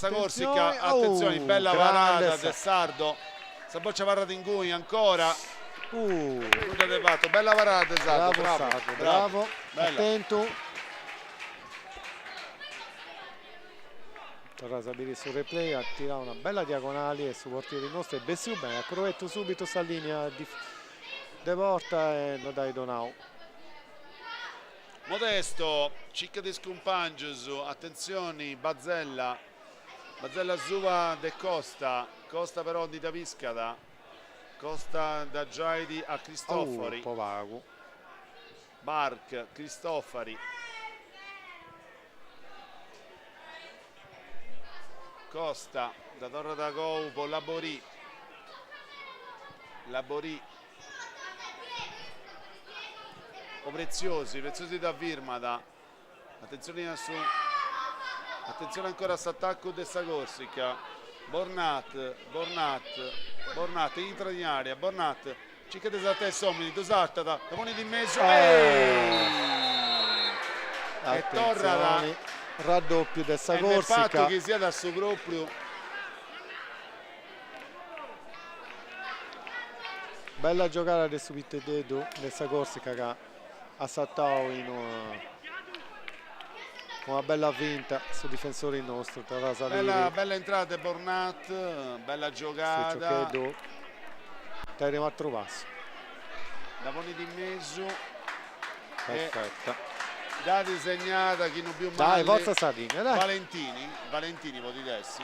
Corsica, attenzione, bella varata del Sardo, sta boccia varata in cui ancora bella varata del Sardo, bravo. Attento. Torna a sapere sul replay, ha tirato una bella diagonale e su portiere nostro e Bessiu bene, ha crovetto subito sta linea di porta e lo dai Donau. Modesto, cicca di Scumpangius, attenzione, Bazzella, Bazzella Zuva de Costa, Costa però di Daviscada, Costa da Giaidi a Cristofori, Povago. Bark, Cristofari, Costa da Torre da Goupo, Labori, o Preziosi da Virmada, attenzione ancora a attacco dessa Corsica, Bornat entra in area, Bornat cerca di saltare Somini, dosatta da pone di mezzo e torna da raddoppio dessa nel fatto Corsica. che sia da suo proprio Bella giocata adesso Vittededo dessa Corsica che ha saltato una bella vinta sul difensore nostro. Bella entrata Bornat, bella giocata. Terremo a trovarsi. Da pone di mezzo. Perfetta. Da disegnata chi non più male. Dai, forza Sardegna, dai. Valentini può dirsi.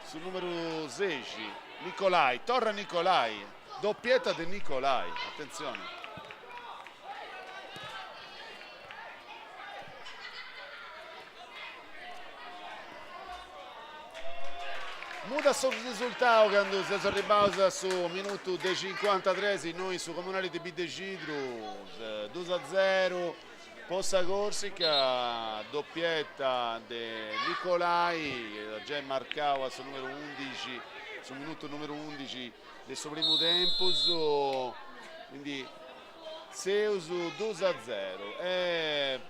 Sul numero 16 Nicolai, torna Nicolai, doppietta di Nicolai, attenzione. Muda sul risultato quando si è ribausa su minuto dei 53 noi su Comunale di Bidecidru 2-0 Possa Corsica, doppietta di Nicolai che già marcava sul numero 11 sul minuto numero 11 del suo primo tempo, quindi Seus 2-0 e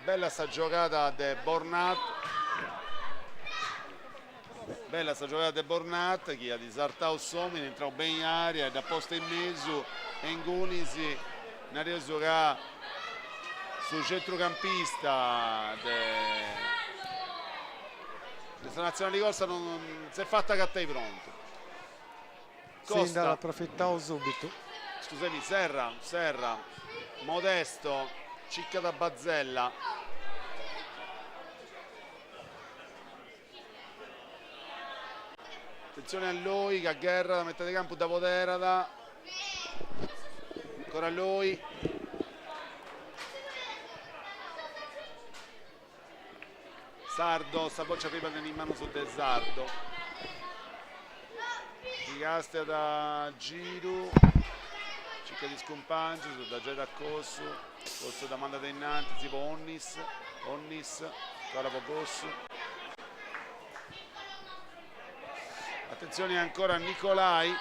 bella sta giocata di Bornat. Bella sta giocata di Bornat che ha disartato Somini, entrò bene in aria e da posta in mezzo e Ingunisi ne ha reso che sul centrocampista della nazionale di corsa non si è fatta cattare pronto. Costa approfittavo subito. Scusami, Serra, Modesto, Cicca da Bazzella. Attenzione a lui che a guerra da metà di campo da Poderada, ancora a lui, Sardo, sta boccia arriva in mano su De Sardo, Di Castia da Giro, cerca di scompangio, da Geda Cossu, Cossu da mandata innanzi, tipo Onnis, ora Cossu. Attenzione ancora a Nicolai.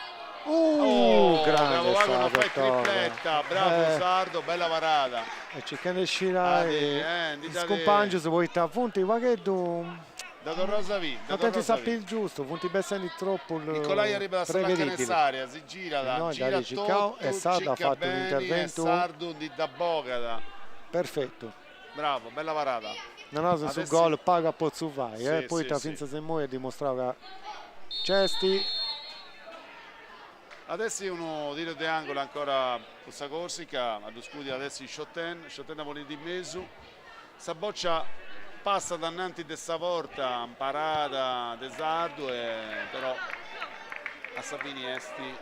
Grande bravo, Sardo, fai tripletta, bravo Sardo, bella parata. E cercando di uscire di scompagno se vuoi te punti vaghetto da Rosavi. non ti sappi il giusto, punti bessani troppo Nicolai arriva da Sala Canessaria, si gira gira tutto, e Sardo ha fatto un intervento Sardo da Bogata. Perfetto. Bravo, bella parata. Non ha sul gol paga a Pozzuvai, sì, poi sì, finza se muore dimostrava Cesti. Adesso uno tiro di angolo ancora Possa Corsica, a due scudi adesso Schotten a volere di mezzo. Saboccia passa dannanti di Savorta, parata De Sardo, però a Sabini Esti,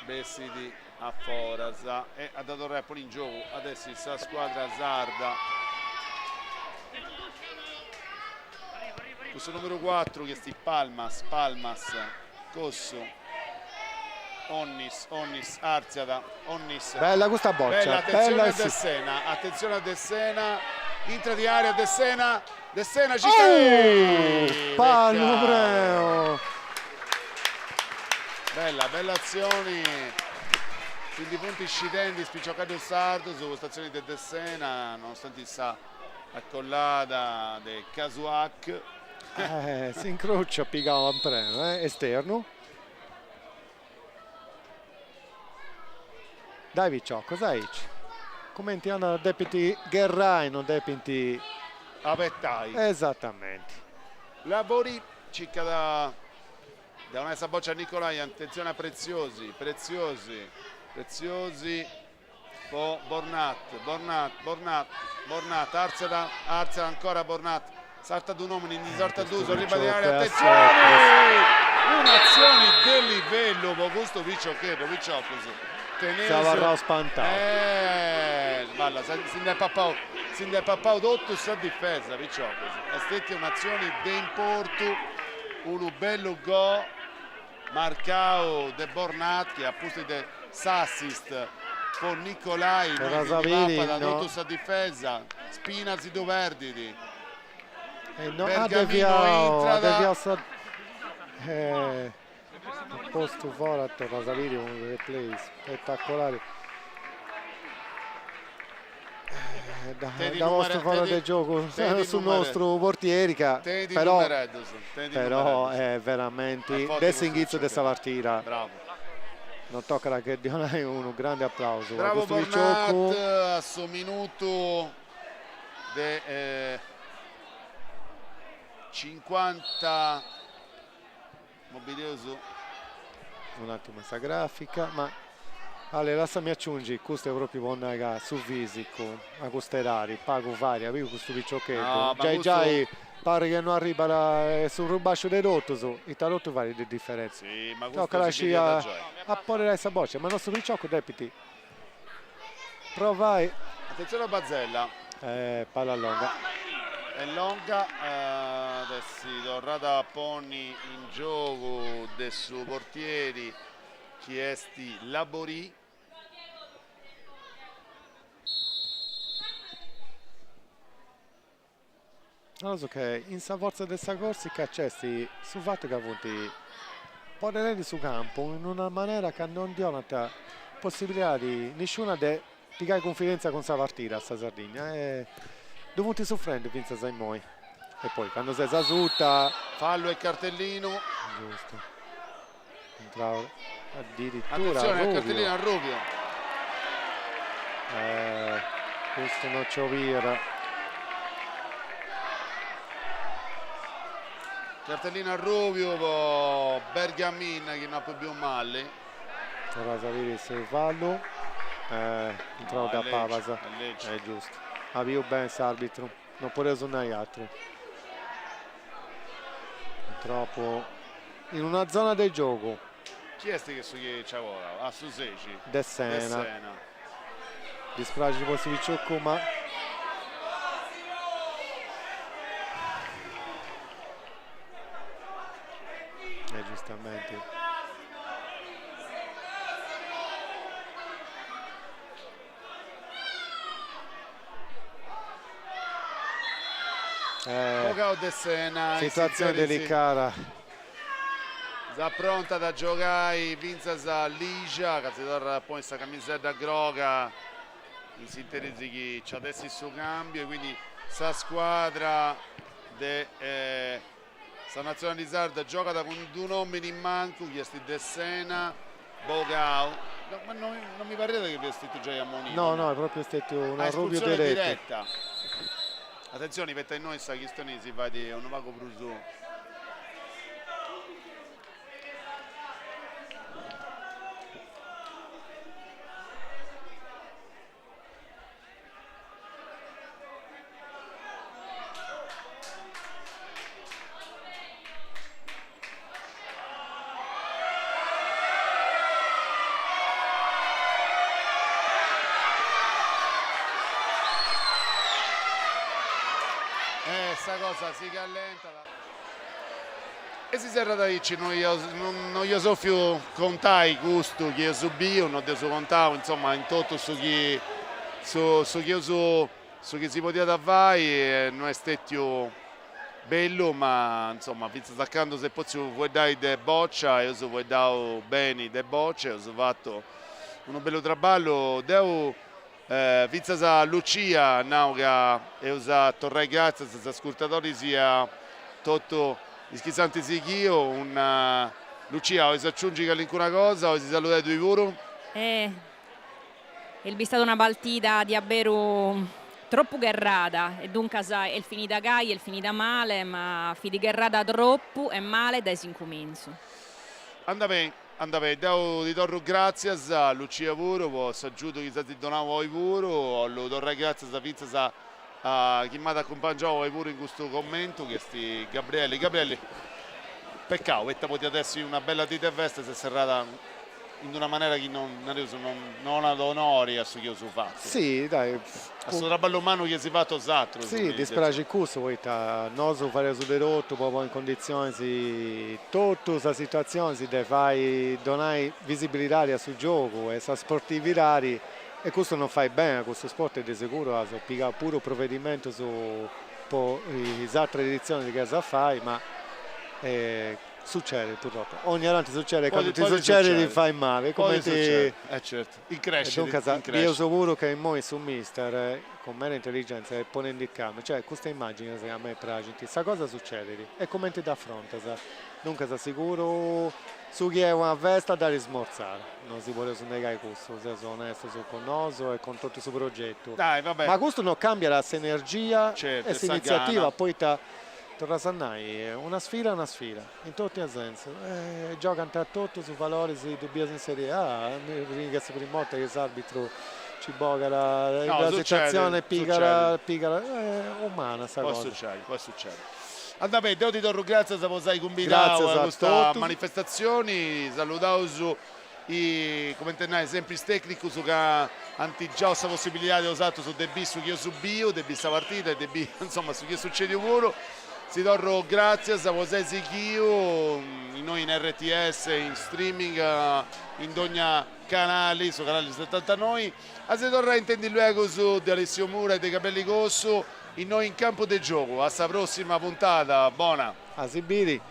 Bessidi a Forasa e ha dato Repoli in gioco. Adesso la squadra Sarda. Questo numero 4 che sti Palmas, Cosso, Onnis, Arziada, Onnis. Bella questa boccia. Bella, attenzione a Dessena, entra di area Dessena ci Palmo. Bella azione. Quindi punti scitenti, spicciocato il Sardo su stazione di Dessena, nonostante sta accollata del Casuac. Si incrocia, piccava un preno, esterno. Dai Viccio, cosa dici? Commenti hanno deputy Guerrai, non deputy Avettai. Esattamente. Lavori, cicca da una boccia a Nicolai, attenzione a Preziosi. Bornat, Arzela ancora Bornat, salta due uomini, in sorta due, sono Vicioc, area, attenzione! Un'azione del livello, ma questo Vicioc, Stava spantato. Balla, si è pappato tutto sa difesa, Vicioc. È stata un'azione di importo, un bello gol, marcato de Bornat, che ha posto di assist con Nicolai, Rasaviri, da no. tutto sa difesa, Spinazzi do Verditi. No, Bergamino entra posto fuori a Rasaviri, un replay spettacolare. Da vostro foro del gioco sul nostro portiere, però è veramente desinghizzo di questa partita. Bravo. Non tocca la che Dionai, un grande applauso. Bravo Questo Bornat, Vicioc, a suo minuto 50 mobilioso. un attimo questa grafica, ma allora lasciami aggiungere, questo è proprio buona su fisico, a queste rari, pago varia, vedo questo picciochetto, No, ma già questo- pare che non arriva sul rubascio dei rotto, i tarotto vari di differenza. Sì, ma Tocca questo lasci si a vede da porre questa boccia, ma il nostro picciocco depiti. Provai, attenzione a Bazzella, palla longa. è longa, adesso Dorrada Ponni in gioco del suo portieri, chiesti Labori. Non lo so che in sa forza del corsi che accesti su fatto che ha avuto porre su campo in una maniera che non dia possibilità di nessuna di fare confidenza con sa partita a sta Sardegna e dovuti soffrendo finza sai moi e poi quando si sasuta Fallo e cartellino, giusto entrava addirittura attenzione al Rubio. cartellino a Rubio. Questo non c'ho via. Cartellino a Rubio, Bergamin che non ha più male. Ora salire il fallo, entrò da Pavasa, è giusto. Ha visto bene l'arbitro, non può resonare altro. Purtroppo in una zona del gioco. Chi è che su chi c'ha ora? Ah, su Seci. De Sena. Dispiace per Vicioc, ma giustamente. Poca De Sena. Situazione delicata. Già pronta da giocare, Vinza Ligia, che si torna poi questa camisetta groga, in sintesi che c'è adesso il suo cambio, quindi sa squadra sa nazionalizzata gioca da con due uomini in manco, chiesti De Sena, Bogau. No, ma non mi pare che vestito già a Monino. No, è proprio stato una Rubio espulsione diretta. diretta. Attenzione, per noi sta Chistonesi va di un vago Brusu. Sta cosa si callenta e si serra da dici non io so più contai gusto che io subio non ti so contavo insomma in tutto su chi si poteva davvai non è stato bello ma insomma penso staccando se poi vuoi dare de boccia io so vuoi dare bene de bocce ho fatto uno bello traballo devo Vizza Lucia Nauga e usa Torre Grazia se ascoltatori sia tutto ischizanti sichio un Lucia o si aggiungi che alcuna cosa o si saluta due vuru è stata una partita di Aberu troppo guerrata e dunque è finita gai, è finita male ma di guerrata troppo e male da incomincio. anda bene Andava di torno grazie a Lucia Vuro, posso aggiunto che si donava ai Vuro, lo torre grazie a Vinza a chi mi ha accompagnato ai Vuro in questo commento, che sti Gabriele, peccato, perché poteva essere una bella dita e veste se è serrata in una maniera che non ha onori a su che ho fatto. Sì, dai. A sto traballo umano che si è fatto esatto. Sì, dispiace il corso, poi non so fare su derotto, proprio in condizioni, tutta questa situazione si deve fare, donare visibilità sul gioco e sa sportività e questo non fai bene a questo sport e di sicuro so pigliare pure un provvedimento su le altre edizioni che sa fai, ma succede purtroppo, ogni anno succede, quando ti succede ti fai male, come ti... certo, in crescita. Io so pure che noi su Mister, con mera intelligenza e ponendo il campo, cioè questa immagine a me piace, questa cosa succede e come ti dà fronte, non sa sicuro su chi è una festa da rismorzare, non si vuole negare questo, se sono onesto con noi e con tutto il suo progetto. Dai, vabbè. Ma questo non cambia la sinergia certo, e l'iniziativa, poi Torrasannai, una sfida, in tutti i sensi, giocano tra tutto su valori, si dubbia in Serie A, mi ringrazio per il modo che l'arbitro ci boga la situazione piccola, umana sta cosa. Può succedere. Andate, devo ti torno grazie se posai convidare a questa manifestazione, salutavo su i commentatori sempre tecnici su che hanno già questa possibilità di usare su debi su chi io subio, debi questa partita e debi insomma su chi succede pure. Si torno grazie a voi io, noi in RTS, in streaming, in ogni canale, su canale 70 noi. A si torna a intendere luogo su di Alessio Mura e dei Capelli Cosso, in noi in campo del gioco. Alla prossima puntata, buona. A Sibiri.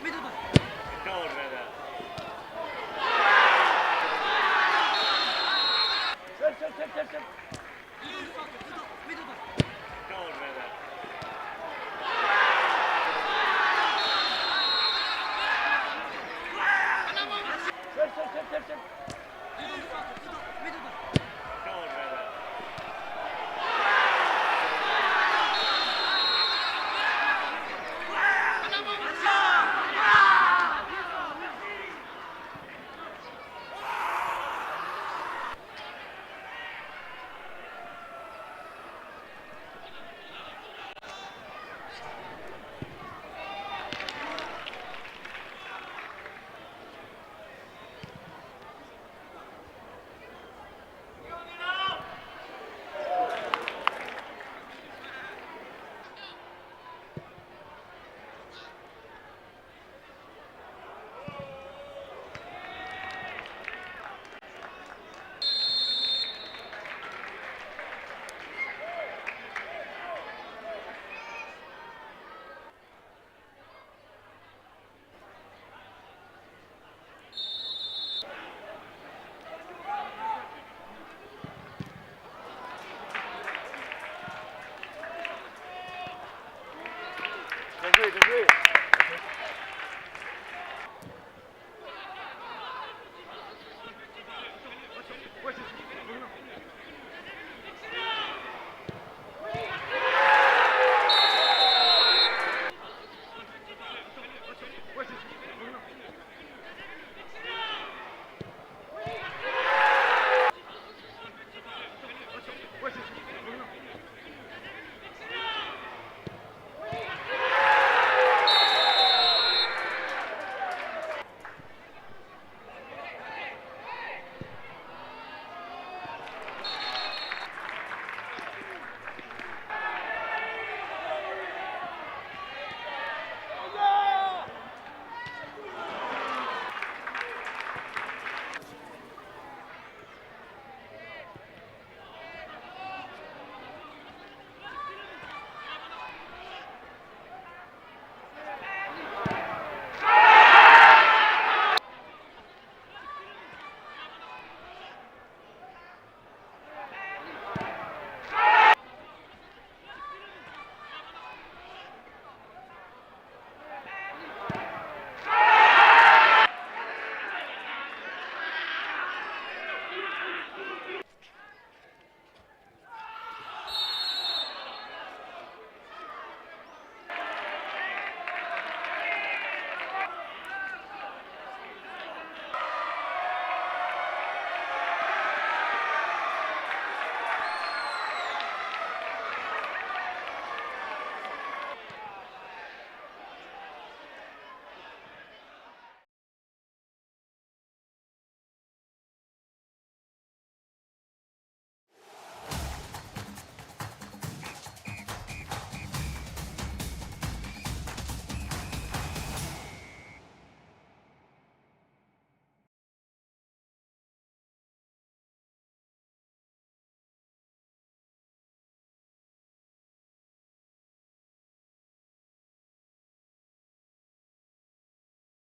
Middle back.